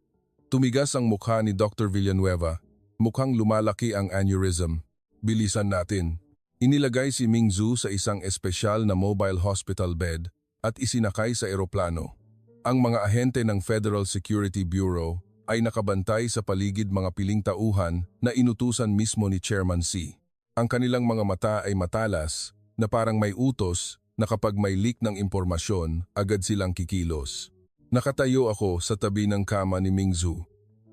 Tumigas ang mukha ni Dr. Villanueva. Mukhang lumalaki ang aneurysm. Bilisan natin. Inilagay si Ming Zhu sa isang espesyal na mobile hospital bed at isinakay sa eroplano. Ang mga ahente ng Federal Security Bureau ay nakabantay sa paligid mga piling tauhan na inutusan mismo ni Chairman Xi. Ang kanilang mga mata ay matalas na parang may utos na kapag may leak ng impormasyon, agad silang kikilos. Nakatayo ako sa tabi ng kama ni Ming Zhu.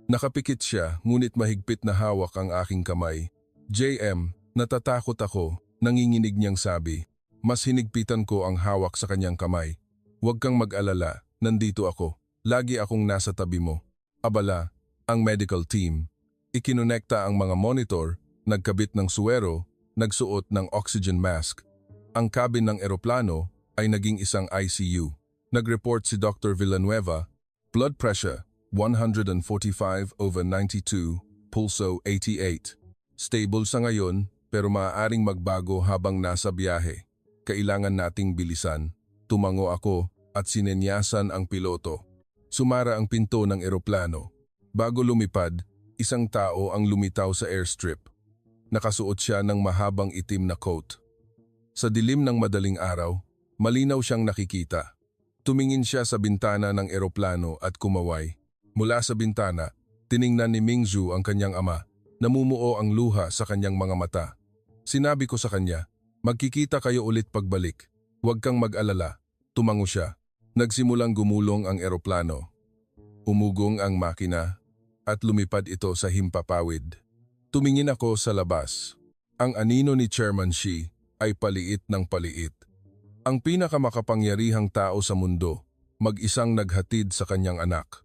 Nakapikit siya ngunit mahigpit na hawak ang aking kamay. JM, natatakot ako, nanginginig niyang sabi. Mas hinigpitan ko ang hawak sa kanyang kamay. Huwag kang mag-alala, nandito ako. Lagi akong nasa tabi mo. Abala, ang medical team. Ikinonekta ang mga monitor, nagkabit ng suwero, nagsuot ng oxygen mask. Ang cabin ng eroplano ay naging isang ICU. Nag-report si Dr. Villanueva, blood pressure 145/92, pulso 88. Stable sa ngayon pero maaaring magbago habang nasa biyahe. Kailangan nating bilisan. Tumango ako at sinenyasan ang piloto. Sumara ang pinto ng eroplano. Bago lumipad, isang tao ang lumitaw sa airstrip. Nakasuot siya ng mahabang itim na coat. Sa dilim ng madaling araw, malinaw siyang nakikita. Tumingin siya sa bintana ng eroplano at kumaway. Mula sa bintana, tiningnan ni Ming Zhu ang kanyang ama. Namumuo ang luha sa kanyang mga mata. Sinabi ko sa kanya, magkikita kayo ulit pagbalik. Huwag kang mag-alala. Tumango siya. Nagsimulang gumulong ang eroplano. Umugong ang makina at lumipad ito sa himpapawid. Tumingin ako sa labas. Ang anino ni Chairman Xi ay paliit ng paliit. Ang pinakamakapangyarihang tao sa mundo, mag-isang naghatid sa kanyang anak.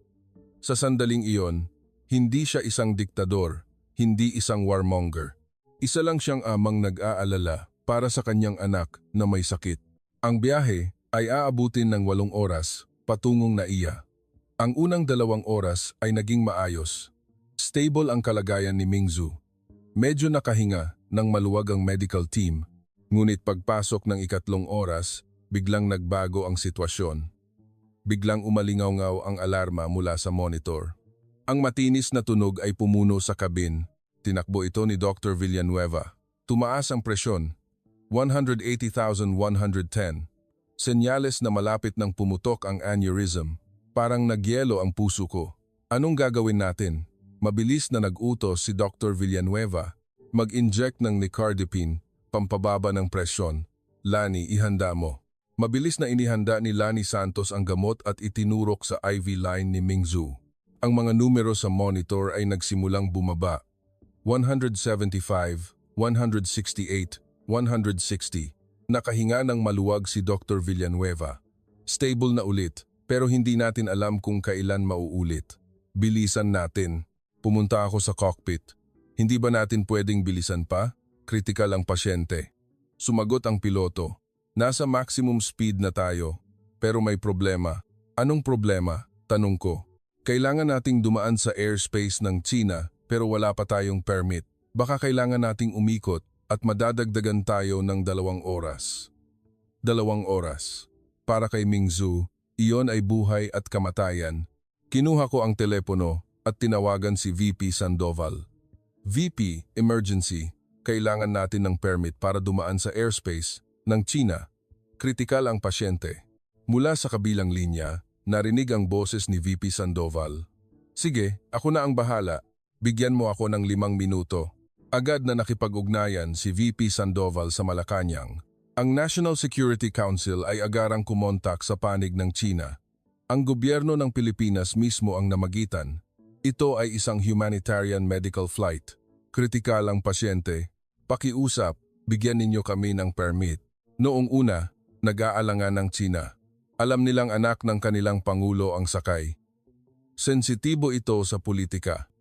Sa sandaling iyon, hindi siya isang diktador, hindi isang warmonger. Isa lang siyang amang nag-aalala para sa kanyang anak na may sakit. Ang biyahe ay aabutin ng 8 oras patungong Naiya. Ang unang 2 oras ay naging maayos. Stable ang kalagayan ni Ming Zhu. Medyo nakahinga ng maluwag ang medical team, ngunit pagpasok ng 3 oras, biglang nagbago ang sitwasyon. Biglang umalingaw-ngaw ang alarma mula sa monitor. Ang matinis na tunog ay pumuno sa kabin. Tinakbo ito ni Dr. Villanueva. Tumaas ang presyon, 180,110. Senyales na malapit nang pumutok ang aneurysm. Parang nagyelo ang puso ko. Anong gagawin natin? Mabilis na nag-utos si Dr. Villanueva. Mag-inject ng nicardipine, pampababa ng presyon. Lani, ihanda mo. Mabilis na inihanda ni Lani Santos ang gamot at itinurok sa IV line ni Ming Zhu. Ang mga numero sa monitor ay nagsimulang bumaba. 175, 168, 160. Nakahinga ng maluwag si Dr. Villanueva. Stable na ulit, pero hindi natin alam kung kailan mauulit. Bilisan natin. Pumunta ako sa cockpit. Hindi ba natin pwedeng bilisan pa? Kritikal ang pasyente. Sumagot ang piloto. Nasa maximum speed na tayo, pero may problema. Anong problema? Tanong ko. Kailangan nating dumaan sa airspace ng China pero wala pa tayong permit. Baka kailangan nating umikot at madadagdagan tayo ng 2 oras. 2 oras. Para kay Ming Zhu, iyon ay buhay at kamatayan. Kinuha ko ang telepono at tinawagan si VP Sandoval. VP, emergency. Kailangan natin ng permit para dumaan sa airspace ng China. Kritikal ang pasyente. Mula sa kabilang linya, narinig ang boses ni VP Sandoval. Sige, ako na ang bahala. Bigyan mo ako ng 5 minuto. Agad na nakipag-ugnayan si VP Sandoval sa Malacanang. Ang National Security Council ay agarang kumontak sa panig ng China. Ang gobyerno ng Pilipinas mismo ang namagitan. Ito ay isang humanitarian medical flight. Kritikal ang pasyente. Pakiusap, bigyan ninyo kami ng permit. Noong una, nag-aalangan ng China. Alam nilang anak ng kanilang Pangulo ang sakay. Sensitibo ito sa politika.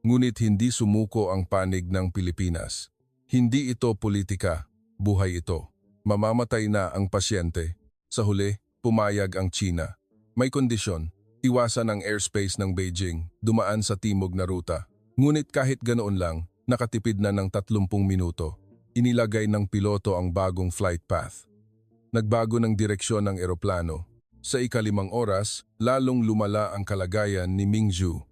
Ngunit hindi sumuko ang panig ng Pilipinas. Hindi ito politika, buhay ito. Mamamatay na ang pasyente. Sa huli, pumayag ang China. May kondisyon, iwasan ang airspace ng Beijing, dumaan sa timog na ruta. Ngunit kahit ganoon lang, nakatipid na ng 30 minuto. Inilagay ng piloto ang bagong flight path. Nagbago ng direksyon ng eroplano. Sa ika-5 oras, lalong lumala ang kalagayan ni Ming Zhu.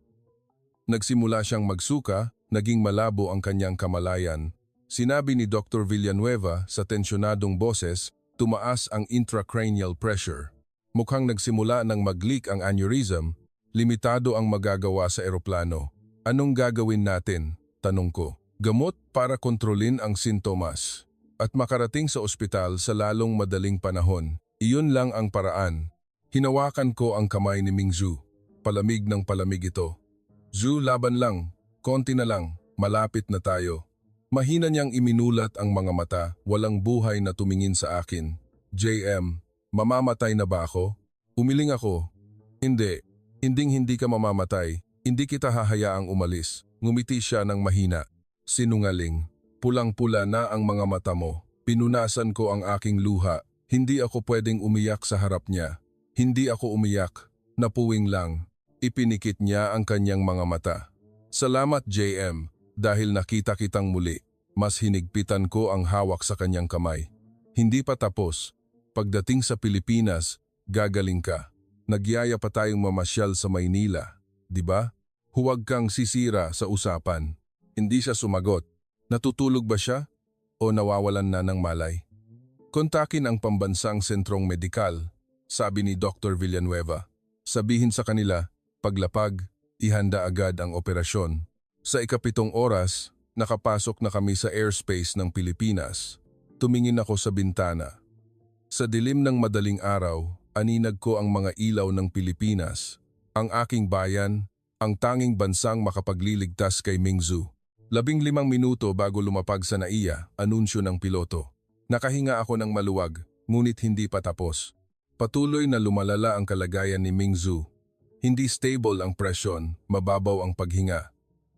Nagsimula siyang magsuka, naging malabo ang kanyang kamalayan. Sinabi ni Dr. Villanueva sa tensyonadong boses, tumaas ang intracranial pressure. Mukhang nagsimula ng mag-leak ang aneurysm, limitado ang magagawa sa eroplano. Anong gagawin natin? Tanong ko. Gamot para kontrolin ang sintomas at makarating sa ospital sa lalong madaling panahon. Iyon lang ang paraan. Hinawakan ko ang kamay ni Ming Zhu. Palamig ng palamig ito. Zhu, laban lang. Konti na lang. Malapit na tayo. Mahina niyang iminulat ang mga mata, walang buhay na tumingin sa akin. JM, mamamatay na ba ako? Umiling ako. Hindi. Hindi ka mamamatay. Hindi kita hahayaang umalis. Ngumiti siya ng mahina. Sinungaling. Pulang-pula na ang mga mata mo. Pinunasan ko ang aking luha. Hindi ako pwedeng umiyak sa harap niya. Hindi ako umiyak. Napuwing lang. Ipinikit niya ang kanyang mga mata. Salamat JM, dahil nakita kitang muli. Mas hinigpitan ko ang hawak sa kanyang kamay. Hindi pa tapos. Pagdating sa Pilipinas, gagaling ka. Nagyaya pa tayong mamasyal sa Maynila. Diba? Huwag kang sisira sa usapan. Hindi siya sumagot. Natutulog ba siya? O nawawalan na ng malay? Kontakin ang pambansang sentrong medikal, sabi ni Dr. Villanueva. Sabihin sa kanila, paglapag, ihanda agad ang operasyon. Sa ika-7 oras, nakapasok na kami sa airspace ng Pilipinas. Tumingin ako sa bintana. Sa dilim ng madaling araw, aninag ko ang mga ilaw ng Pilipinas. Ang aking bayan, ang tanging bansang makapagliligtas kay Ming Zhu. 15 minuto bago lumapag sa NAIA, anunsyo ng piloto. Nakahinga ako ng maluwag, ngunit hindi pa tapos. Patuloy na lumalala ang kalagayan ni Ming Zhu. Hindi stable ang presyon, mababaw ang paghinga.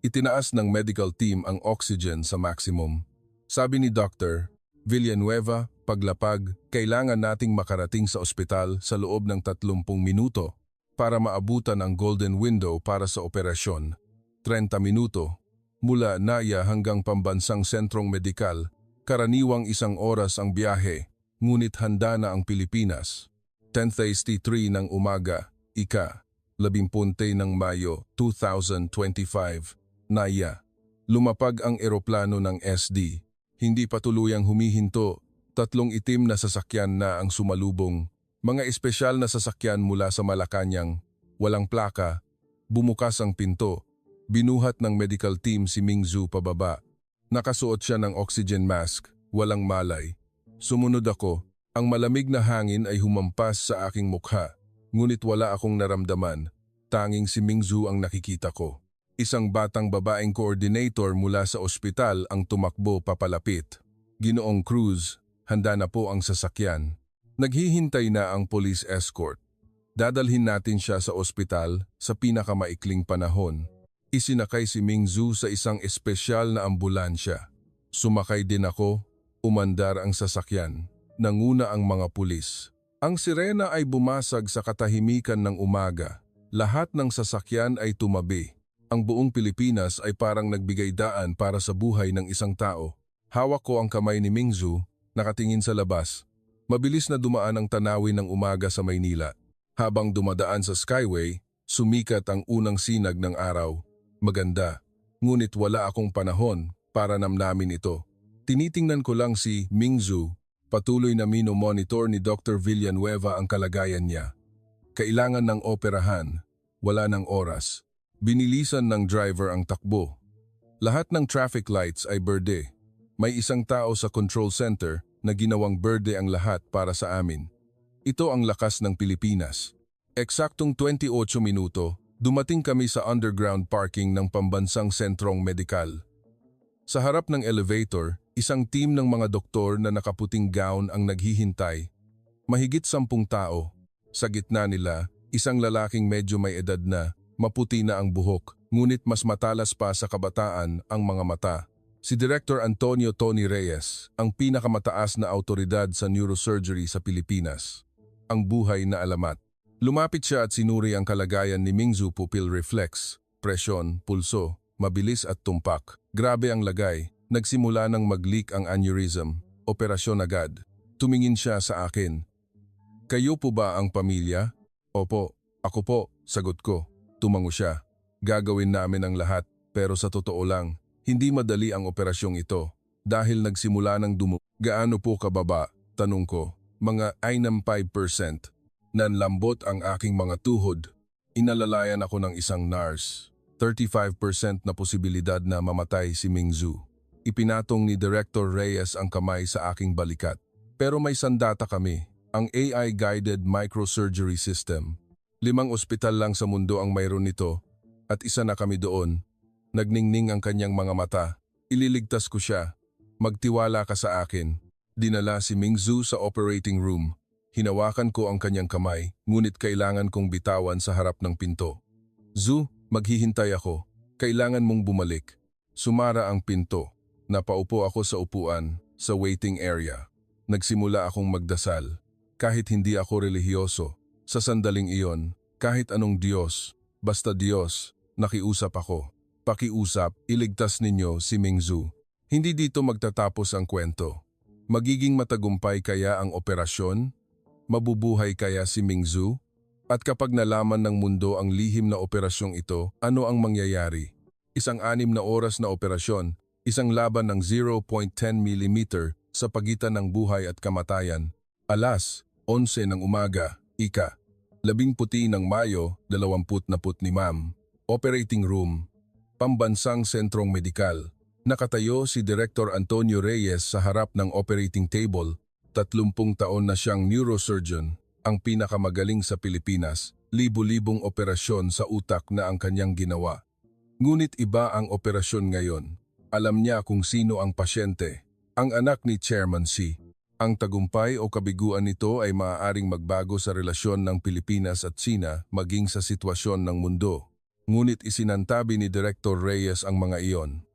Itinaas ng medical team ang oxygen sa maximum. Sabi ni Dr. Villanueva, paglapag, kailangan nating makarating sa ospital sa loob ng 30 minuto para maabutan ang golden window para sa operasyon. 30 minuto. Mula NAIA hanggang pambansang sentrong medikal, karaniwang 1 oras ang biyahe, ngunit handa na ang Pilipinas. 10:33 ng umaga, ika-10 ng Mayo 2025, NAIA. Lumapag ang eroplano ng SD. Hindi pa tuluyang humihinto, 3 itim na sasakyan na ang sumalubong. Mga espesyal na sasakyan mula sa Malacanang, walang plaka, bumukas ang pinto. Binuhat ng medical team si Ming Zhu pababa. Nakasuot siya ng oxygen mask, walang malay. Sumunod ako. Ang malamig na hangin ay humampas sa aking mukha. Ngunit wala akong naramdaman. Tanging si Ming Zhu ang nakikita ko. Isang batang babaeng coordinator mula sa ospital ang tumakbo papalapit. Ginoong Cruz, handa na po ang sasakyan. Naghihintay na ang police escort. Dadalhin natin siya sa ospital sa pinakamaikling panahon. Isinakay si Ming Zhu sa isang espesyal na ambulansya. Sumakay din ako, umandar ang sasakyan. Nanguna ang mga pulis. Ang sirena ay bumasag sa katahimikan ng umaga. Lahat ng sasakyan ay tumabi. Ang buong Pilipinas ay parang nagbigay daan para sa buhay ng isang tao. Hawak ko ang kamay ni Ming Zhu, nakatingin sa labas. Mabilis na dumaan ang tanawin ng umaga sa Maynila. Habang dumadaan sa Skyway, sumikat ang unang sinag ng araw. Maganda, ngunit wala akong panahon para namnamin ito. Tinitingnan ko lang si Ming Zhu, patuloy na mino-monitor ni Dr. Villanueva ang kalagayan niya. Kailangan ng operahan, wala ng oras. Binilisan ng driver ang takbo. Lahat ng traffic lights ay berde. May isang tao sa control center na ginawang berde ang lahat para sa amin. Ito ang lakas ng Pilipinas. Eksaktong 28 minuto, dumating kami sa underground parking ng pambansang sentrong medikal. Sa harap ng elevator, isang team ng mga doktor na nakaputing gown ang naghihintay. Mahigit 10 tao. Sa gitna nila, isang lalaking medyo may edad na, maputi na ang buhok, ngunit mas matalas pa sa kabataan ang mga mata. Si Director Antonio Tony Reyes, ang pinakamataas na autoridad sa neurosurgery sa Pilipinas. ang buhay na alamat. Lumapit siya at sinuri ang kalagayan ni Mingzu pupil reflex, presyon, pulso, mabilis at tumpak. Grabe ang lagay. Nagsimula nang mag-leak ang aneurysm. Operasyon agad. Tumingin siya sa akin. Kayo po ba ang pamilya? Opo, ako po, sagot ko. Tumango siya. Gagawin namin ang lahat, pero sa totoo lang, hindi madali ang operasyong ito. Dahil nagsimula ng Gaano po kababa? Tanong ko. Mga 5%. Nanlambot ang aking mga tuhod. Inalalayan ako ng isang nurse. 35% na posibilidad na mamatay si Mingzu. Ipinatong ni Director Reyes ang kamay sa aking balikat. Pero may sandata kami, ang AI-guided microsurgery system. 5 ospital lang sa mundo ang mayroon nito at isa na kami doon. Nagningning ang kanyang mga mata. Ililigtas ko siya. Magtiwala ka sa akin. Dinala si Mingzu sa operating room. Hinawakan ko ang kanyang kamay, ngunit kailangan kong bitawan sa harap ng pinto. Zu, maghihintay ako. Kailangan mong bumalik. Sumara ang pinto. Napaupo ako sa upuan, sa waiting area. Nagsimula akong magdasal. Kahit hindi ako relihiyoso, sa sandaling iyon, kahit anong Diyos, basta Diyos, nakiusap ako. Pakiusap, iligtas ninyo si Mingzu. Hindi dito magtatapos ang kwento. Magiging matagumpay kaya ang operasyon? Mabubuhay kaya si Mingzu? At kapag nalaman ng mundo ang lihim na operasyong ito, ano ang mangyayari? Isang 6 na oras na operasyon, isang laban ng 0.10 mm sa pagitan ng buhay at kamatayan. Alas 11 ng umaga, ika. 10 ng Mayo, 2025. Operating room. Pambansang sentrong medikal. Nakatayo si Director Antonio Reyes sa harap ng operating table. 30 taon na siyang neurosurgeon, ang pinakamagaling sa Pilipinas. Libu-libong operasyon sa utak na ang kanyang ginawa. Ngunit iba ang operasyon ngayon. Alam niya kung sino ang pasyente, ang anak ni Chairman Xi. Ang tagumpay o kabiguan nito ay maaaring magbago sa relasyon ng Pilipinas at Sina maging sa sitwasyon ng mundo. Ngunit isinantabi ni Director Reyes ang mga iyon.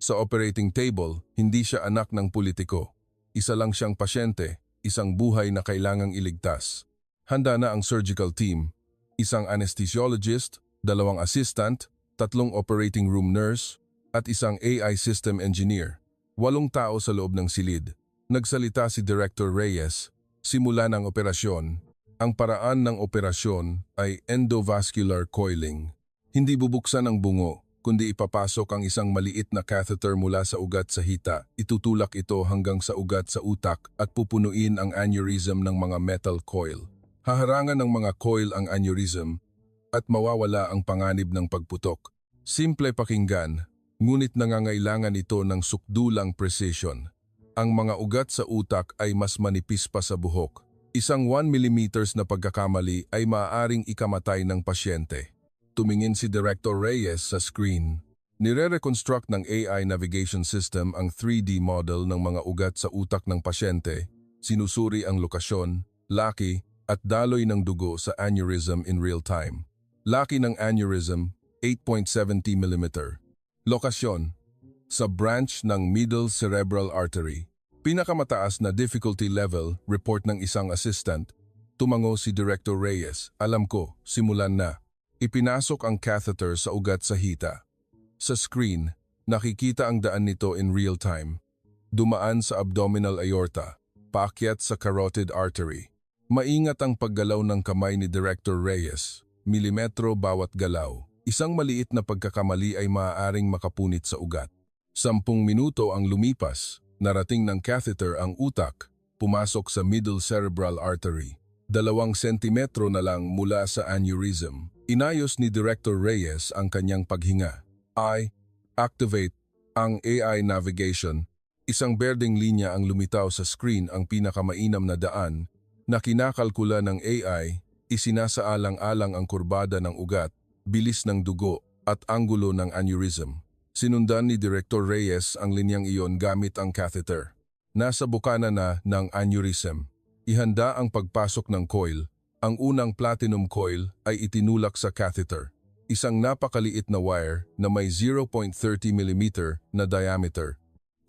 Sa operating table, hindi siya anak ng politiko. Isa lang siyang pasyente, isang buhay na kailangang iligtas. Handa na ang surgical team, isang anesthesiologist, 2 assistant, 3 operating room nurse, at isang AI system engineer. 8 tao sa loob ng silid. Nagsalita si Director Reyes. Simula ng operasyon. Ang paraan ng operasyon ay endovascular coiling. Hindi bubuksan ang bungo, kundi ipapasok ang isang maliit na catheter mula sa ugat sa hita. Itutulak ito hanggang sa ugat sa utak at pupunuin ang aneurysm ng mga metal coil. Haharangan ng mga coil ang aneurysm at mawawala ang panganib ng pagputok. Simple pakinggan, ngunit nangangailangan ito ng sukdulang precision. Ang mga ugat sa utak ay mas manipis pa sa buhok. Isang 1 mm na pagkakamali ay maaaring ikamatay ng pasyente. Tumingin si Director Reyes sa screen. Nire-reconstruct ng AI navigation system ang 3D model ng mga ugat sa utak ng pasyente. Sinusuri ang lokasyon, laki, at daloy ng dugo sa aneurysm in real time. Laki ng aneurysm, 8.70 mm. Lokasyon, sa branch ng middle cerebral artery. Pinakamataas na difficulty level, report ng isang assistant. Tumango si Director Reyes. Alam ko, simulan na. Ipinasok ang catheter sa ugat sa hita. Sa screen, nakikita ang daan nito in real time. Dumaan sa abdominal aorta, paakyat sa carotid artery. Maingat ang paggalaw ng kamay ni Director Reyes. Milimetro bawat galaw. Isang maliit na pagkakamali ay maaaring makapunit sa ugat. 10 minuto ang lumipas, narating ng catheter ang utak, pumasok sa middle cerebral artery. 2 sentimetro na lang mula sa aneurysm. Inayos ni Director Reyes ang kanyang paghinga. Activate ang AI navigation. Isang berdeng linya ang lumitaw sa screen, ang pinakamainam na daan na kinakalkula ng AI. Isinasaalang-alang ang kurbada ng ugat, bilis ng dugo at anggulo ng aneurysm. Sinundan ni Director Reyes ang linyang iyon gamit ang catheter. Nasa bukana na ng aneurysm. Ihanda ang pagpasok ng coil. Ang unang platinum coil ay itinulak sa catheter. Isang napakaliit na wire na may 0.30 mm na diameter.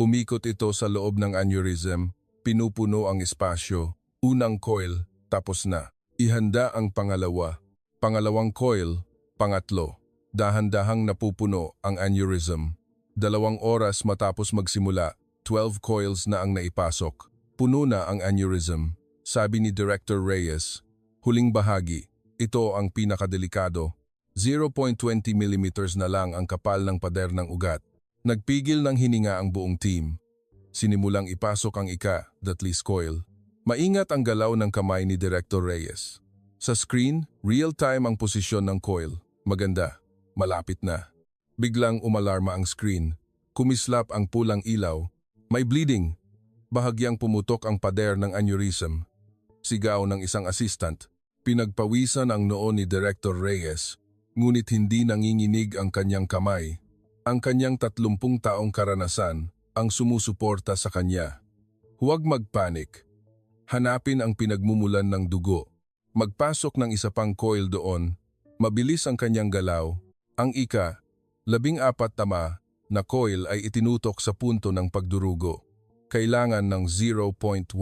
Umikot ito sa loob ng aneurysm, pinupuno ang espasyo. Unang coil, tapos na. Ihanda ang pangalawa. Pangalawang coil, pangatlo. Dahan-dahang napupuno ang aneurysm. 2 oras matapos magsimula, 12 coils na ang naipasok. Puno na ang aneurysm, sabi ni Director Reyes. Huling bahagi, ito ang pinakadelikado. 0.20 mm na lang ang kapal ng pader ng ugat. Nagpigil ng hininga ang buong team. Sinimulang ipasok ang ika-datlis coil. Maingat ang galaw ng kamay ni Director Reyes. Sa screen, real-time ang posisyon ng coil. Maganda, malapit na. Biglang umalarma ang screen. Kumislap ang pulang ilaw. May bleeding. Bahagyang pumutok ang pader ng aneurysm. Sigaw ng isang assistant. Pinagpawisan ang noo ni Director Reyes, ngunit hindi nanginginig ang kanyang kamay. Ang kanyang 30 taong karanasan ang sumusuporta sa kanya. Huwag magpanik. Hanapin ang pinagmumulan ng dugo. Magpasok ng isa pang coil doon. Mabilis ang kanyang galaw. Ang ika-14 na coil ay itinutok sa punto ng pagdurugo. Kailangan ng 0.10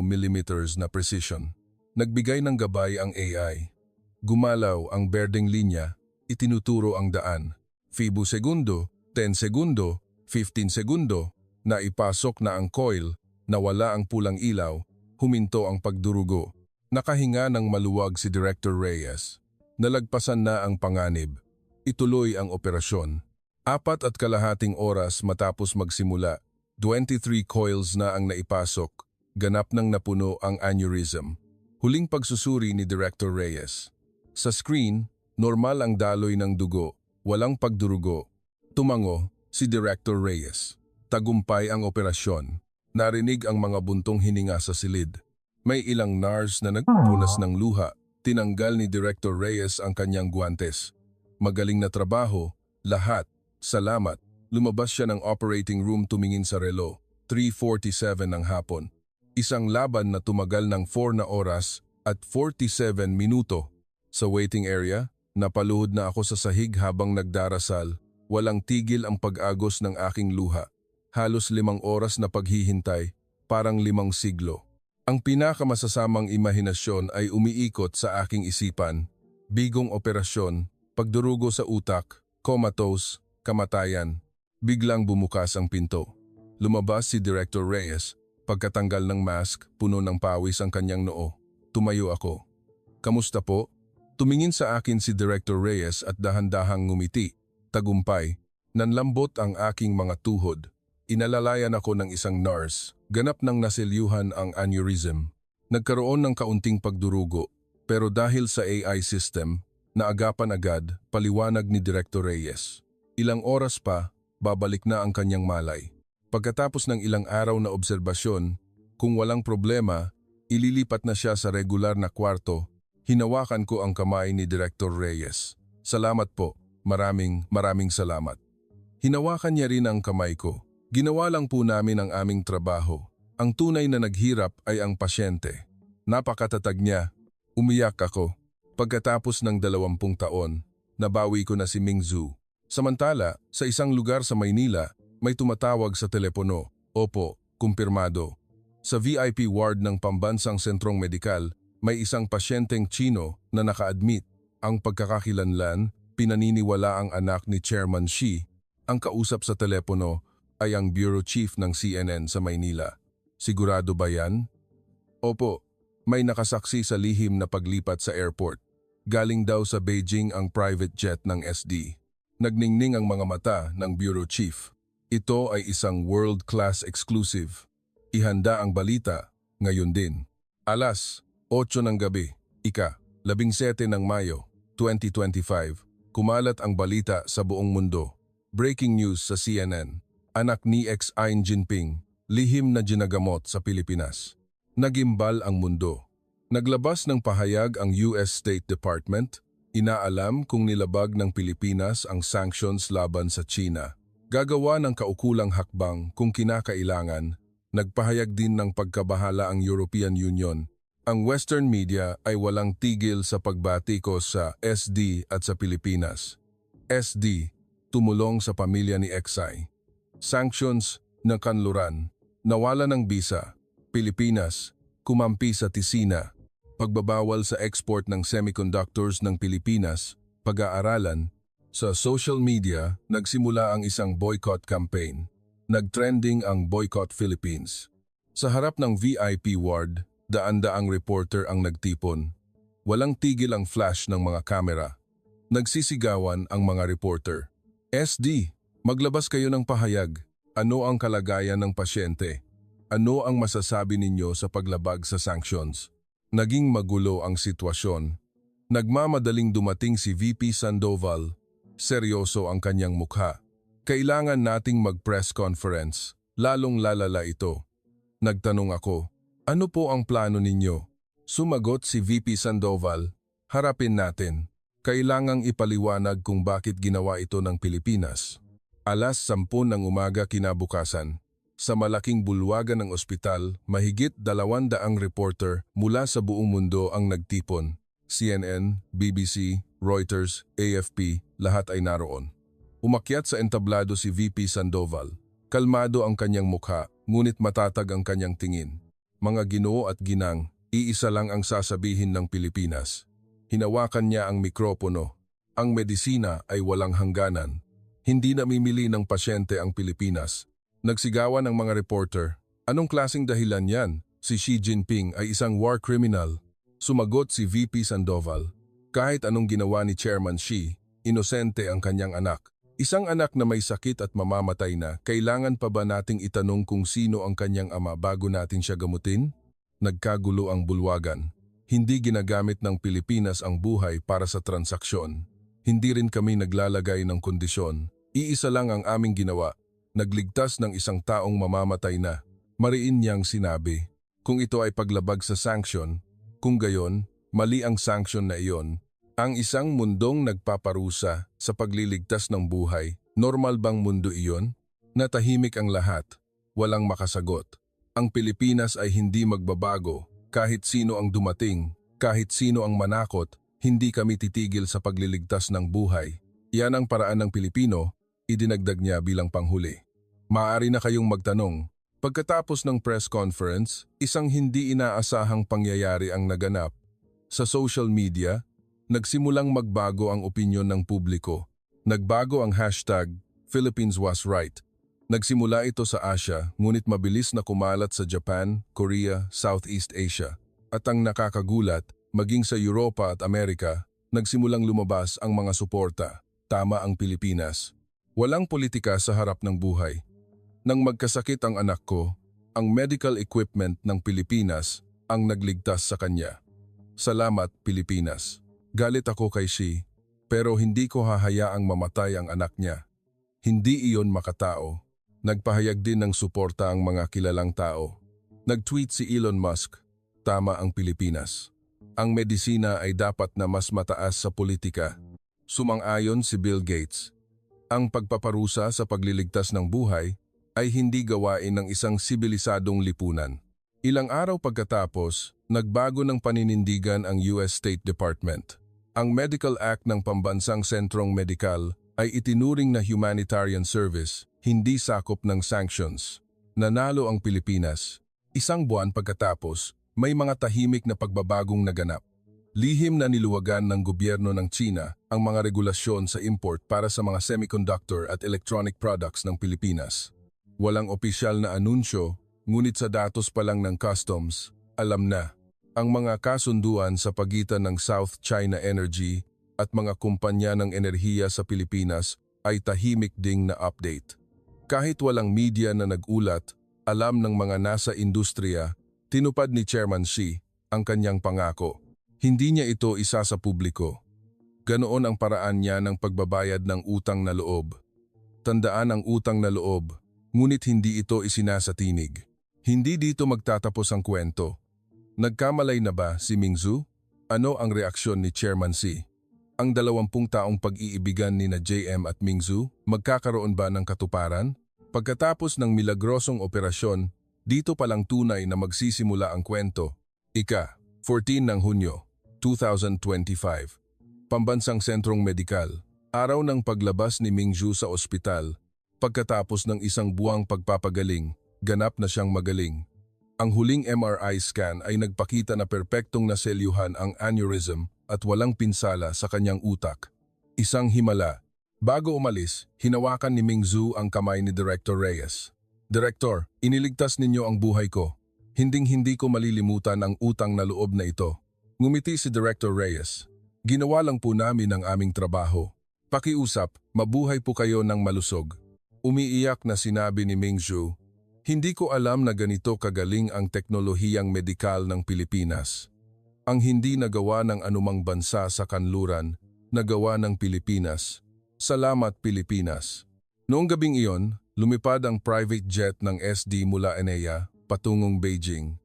mm na precision. Nagbigay ng gabay ang AI. Gumalaw ang berdeng linya, itinuturo ang daan. Fibo segundo, 10 segundo, 15 segundo, na ipasok na ang coil, nawala ang pulang ilaw, huminto ang pagdurugo. Nakahinga ng maluwag si Director Reyes. Nalagpasan na ang panganib. Ituloy ang operasyon. 4.5 oras matapos magsimula, 23 coils na ang naipasok, ganap nang napuno ang aneurysm. Huling pagsusuri ni Director Reyes. Sa screen, normal ang daloy ng dugo, walang pagdurugo. Tumango si Director Reyes. Tagumpay ang operasyon. Narinig ang mga buntong hininga sa silid. May ilang nurse na nagpupunas ng luha. Tinanggal ni Director Reyes ang kanyang guwantes. Magaling na trabaho, lahat. Salamat. Lumabas siya ng operating room tumingin sa relo. 3:47 ng hapon. Isang laban na tumagal ng 4 na oras at 47 minuto. Sa waiting area, napaluhod na ako sa sahig habang nagdarasal. Walang tigil ang pag-agos ng aking luha. Halos 5 oras na paghihintay, parang 5 siglo. Ang pinakamasasamang imahinasyon ay umiikot sa aking isipan. Bigong operasyon, pagdurugo sa utak, comatose, kamatayan. Biglang bumukas ang pinto. Lumabas si Director Reyes. Pagkatanggal ng mask, puno ng pawis ang kanyang noo. Tumayo ako. Kamusta po? Tumingin sa akin si Director Reyes at dahan-dahang ngumiti. Tagumpay. Nanlambot ang aking mga tuhod. Inalalayan ako ng isang nurse. Ganap nang naselyuhan ang aneurysm. Nagkaroon ng kaunting pagdurugo. Pero dahil sa AI system, naagapan agad, paliwanag ni Director Reyes. Ilang oras pa, babalik na ang kanyang malay. Pagkatapos ng ilang araw na obserbasyon, kung walang problema, ililipat na siya sa regular na kwarto. Hinawakan ko ang kamay ni Director Reyes. Salamat po, maraming salamat. Hinawakan niya rin ang kamay ko. Ginawa lang po namin ang aming trabaho. Ang tunay na naghirap ay ang pasyente. Napakatatag niya. Umiyak ako. Pagkatapos ng 20 taon, nabawi ko na si Ming Zhu. Samantala, sa isang lugar sa Maynila, may tumatawag sa telepono. Opo, kumpirmado. Sa VIP ward ng Pambansang Sentrong Medikal, may isang pasyenteng Chino na naka-admit. Ang pagkakakilanlan, pinaniniwala ang anak ni Chairman Xi. Ang kausap sa telepono ay ang Bureau Chief ng CNN sa Maynila. Sigurado ba yan? Opo, may nakasaksi sa lihim na paglipat sa airport. Galing daw sa Beijing ang private jet ng SD. Nagningning ang mga mata ng Bureau Chief. Ito ay isang world-class exclusive. Ihanda ang balita, ngayon din. Alas 8 ng gabi, ika-17 ng Mayo, 2025. Kumalat ang balita sa buong mundo. Breaking news sa CNN. Anak ni Xi Jinping, lihim na ginagamot sa Pilipinas. Nagimbal ang mundo. Naglabas ng pahayag ang US State Department. Inaalam kung nilabag ng Pilipinas ang sanctions laban sa China. Gagawa ng kaukulang hakbang kung kinakailangan. Nagpahayag din ng pagkabahala ang European Union. Ang Western media ay walang tigil sa pagbatikos sa SD at sa Pilipinas. SD, tumulong sa pamilya ni Xi. Sanctions ng kanluran, nawala ng bisa. Pilipinas, kumampi sa Tisina. pagbabawal sa export ng semiconductors ng Pilipinas, pag-aaralan. Sa social media, nagsimula ang isang boycott campaign. Nagtrending ang Boycott Philippines. Sa harap ng VIP ward, daan-daang reporter ang nagtipon. Walang tigil ang flash ng mga kamera. Nagsisigawan ang mga reporter. SD, maglabas kayo ng pahayag. Ano ang kalagayan ng pasyente? Ano ang masasabi ninyo sa paglabag sa sanctions? Naging magulo ang sitwasyon. Nagmamadaling dumating si VP Sandoval. Seryoso ang kanyang mukha. Kailangan nating mag-press conference, lalong lalala ito. Nagtanong ako, ano po ang plano ninyo? Sumagot si VP Sandoval, harapin natin. Kailangang ipaliwanag kung bakit ginawa ito ng Pilipinas. 10:00 ng umaga kinabukasan. Sa malaking bulwagan ng ospital, mahigit 200 reporter mula sa buong mundo ang nagtipon. CNN, BBC, Reuters, AFP, lahat ay naroon. Umakyat sa entablado si VP Sandoval. Kalmado ang kanyang mukha, ngunit matatag ang kanyang tingin. Mga Ginoo at ginang, iisa lang ang sasabihin ng Pilipinas. Hinawakan niya ang mikropono. Ang medisina ay walang hangganan. Hindi namimili ng pasyente ang Pilipinas. Nagsigawan ang mga reporter. Anong klaseng dahilan yan? Si Xi Jinping ay isang war criminal. Sumagot si VP Sandoval. Kahit anong ginawa ni Chairman Xi, inosente ang kanyang anak. Isang anak na may sakit at mamamatay na, kailangan pa ba nating itanong kung sino ang kanyang ama bago natin siya gamutin? Nagkagulo ang bulwagan. Hindi ginagamit ng Pilipinas ang buhay para sa transaksyon. Hindi rin kami naglalagay ng kondisyon. Iisa lang ang aming ginawa. Nagligtas ng isang taong mamamatay na. Mariin niyang sinabi. Kung ito ay paglabag sa sanction, kung gayon, mali ang sanction na iyon. Ang isang mundong nagpaparusa sa pagliligtas ng buhay, normal bang mundo iyon? Natahimik ang lahat, walang makasagot. Ang Pilipinas ay hindi magbabago, kahit sino ang dumating, kahit sino ang manakot, hindi kami titigil sa pagliligtas ng buhay. Yan ang paraan ng Pilipino, idinagdag niya bilang panghuli. Maaari na kayong magtanong, pagkatapos ng press conference, isang hindi inaasahang pangyayari ang naganap. Sa social media, nagsimulang magbago ang opinyon ng publiko. Nagbago ang hashtag Philippines was right. Nagsimula ito sa Asia, ngunit mabilis na kumalat sa Japan, Korea, Southeast Asia. At ang nakakagulat, maging sa Europa at Amerika, nagsimulang lumabas ang mga suporta. Tama ang Pilipinas. Walang politika sa harap ng buhay. Nang magkasakit ang anak ko, ang medical equipment ng Pilipinas ang nagligtas sa kanya. Salamat, Pilipinas. Galit ako kay Xi, pero hindi ko hahayaang mamatay ang anak niya. Hindi iyon makatao. Nagpahayag din ng suporta ang mga kilalang tao. Nag-tweet si Elon Musk, tama ang Pilipinas. Ang medisina ay dapat na mas mataas sa politika. Sumang-ayon si Bill Gates. Ang pagpaparusa sa pagliligtas ng buhay ay hindi gawain ng isang sibilisadong lipunan. Ilang araw pagkatapos, nagbago ng paninindigan ang US State Department. Ang Medical Act ng Pambansang Sentrong Medikal ay itinuring na humanitarian service, hindi sakop ng sanctions. Nanalo ang Pilipinas. Isang buwan pagkatapos, may mga tahimik na pagbabagong naganap. Lihim na niluwagan ng gobyerno ng China ang mga regulasyon sa import para sa mga semiconductor at electronic products ng Pilipinas. Walang opisyal na anunsyo, ngunit sa datos pa lang ng customs, alam na. Ang mga kasunduan sa pagitan ng South China Energy at mga kumpanya ng enerhiya sa Pilipinas ay tahimik ding na update. Kahit walang media na nagulat, alam ng mga nasa industriya, tinupad ni Chairman Xi ang kanyang pangako. Hindi niya ito isa sa publiko. Ganoon ang paraan niya ng pagbabayad ng utang na loob. Tandaan ang utang na loob, ngunit hindi ito isinasatinig. Hindi dito magtatapos ang kwento. Nagkamalay na ba si Mingzhu? Ano ang reaksyon ni Chairman Xi? Ang 20 taong pag-iibigan ni na JM at Mingzhu, magkakaroon ba ng katuparan? Pagkatapos ng milagrosong operasyon, dito palang tunay na magsisimula ang kwento. 14 ng Hunyo, 2025. Pambansang Sentrong Medikal. Araw ng paglabas ni Mingzhu sa ospital. Pagkatapos ng isang buwang pagpapagaling, ganap na siyang magaling. Ang huling MRI scan ay nagpakita na perpektong naselyuhan ang aneurysm at walang pinsala sa kanyang utak. Isang himala. Bago umalis, hinawakan ni Ming Zhu ang kamay ni Director Reyes. Direktor, iniligtas ninyo ang buhay ko. Hinding-hindi ko malilimutan ang utang na loob na ito. Ngumiti si Director Reyes. Ginawa lang po namin ang aming trabaho. Pakiusap, mabuhay po kayo ng malusog. Umiiyak na sinabi ni Ming Zhu. Hindi ko alam na ganito kagaling ang teknolohiyang medikal ng Pilipinas. Ang hindi nagawa ng anumang bansa sa kanluran, nagawa ng Pilipinas. Salamat Pilipinas. Noong gabing iyon, lumipad ang private jet ng SD mula ENEA patungong Beijing.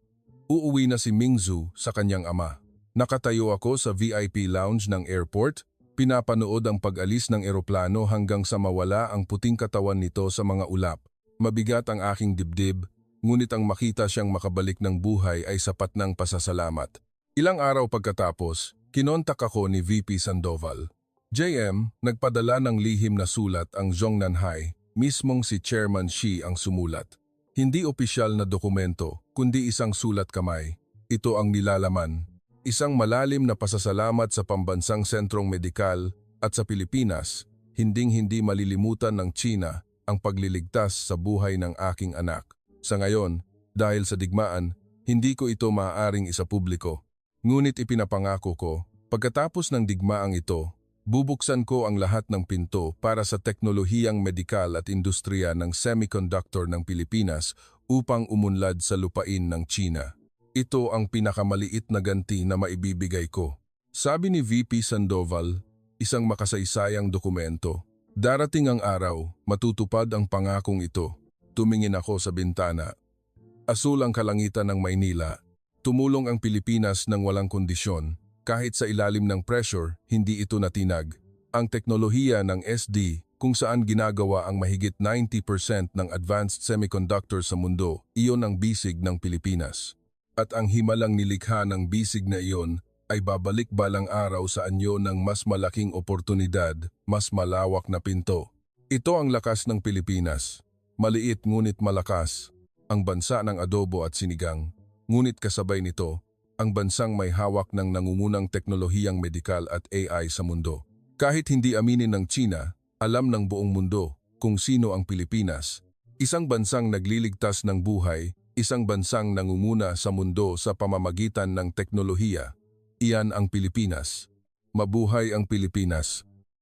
Uuwi na si Ming Zhu sa kanyang ama. Nakatayo ako sa VIP lounge ng airport, pinapanood ang pag-alis ng eroplano hanggang sa mawala ang puting katawan nito sa mga ulap. Mabigat ang aking dibdib, ngunit ang makita siyang makabalik ng buhay ay sapat ng pasasalamat. Ilang araw pagkatapos, kinontak ako ni VP Sandoval. JM, nagpadala ng lihim na sulat ang Zhongnanhai, mismong si Chairman Xi ang sumulat. Hindi opisyal na dokumento, kundi isang sulat kamay. Ito ang nilalaman. Isang malalim na pasasalamat sa Pambansang Sentrong Medikal at sa Pilipinas, hinding-hindi malilimutan ng China ang pagliligtas sa buhay ng aking anak. Sa ngayon, dahil sa digmaan, hindi ko ito maaaring isapubliko. Ngunit ipinapangako ko, pagkatapos ng digmaang ito, bubuksan ko ang lahat ng pinto para sa teknolohiyang medikal at industriya ng semiconductor ng Pilipinas upang umunlad sa lupain ng China. Ito ang pinakamaliit na ganti na maibibigay ko. Sabi ni VP Sandoval, isang makasaysayang dokumento. Darating ang araw, matutupad ang pangakong ito. Tumingin ako sa bintana. Asul ang kalangitan ng Maynila. Tumulong ang Pilipinas ng walang kondisyon. Kahit sa ilalim ng pressure, hindi ito natinag. Ang teknolohiya ng SD, kung saan ginagawa ang mahigit 90% ng advanced semiconductors sa mundo, iyon ang bisig ng Pilipinas. At ang himalang nilikha ng bisig na iyon, ay babalik balang araw sa anyo ng mas malaking oportunidad, mas malawak na pinto. Ito ang lakas ng Pilipinas. Maliit ngunit malakas. Ang bansa ng adobo at sinigang. Ngunit kasabay nito, ang bansang may hawak ng nangungunang teknolohiyang medikal at AI sa mundo. Kahit hindi aminin ng China, alam ng buong mundo kung sino ang Pilipinas. Isang bansang nagliligtas ng buhay, isang bansang nangunguna sa mundo sa pamamagitan ng teknolohiya. Iyan ang Pilipinas. Mabuhay ang Pilipinas.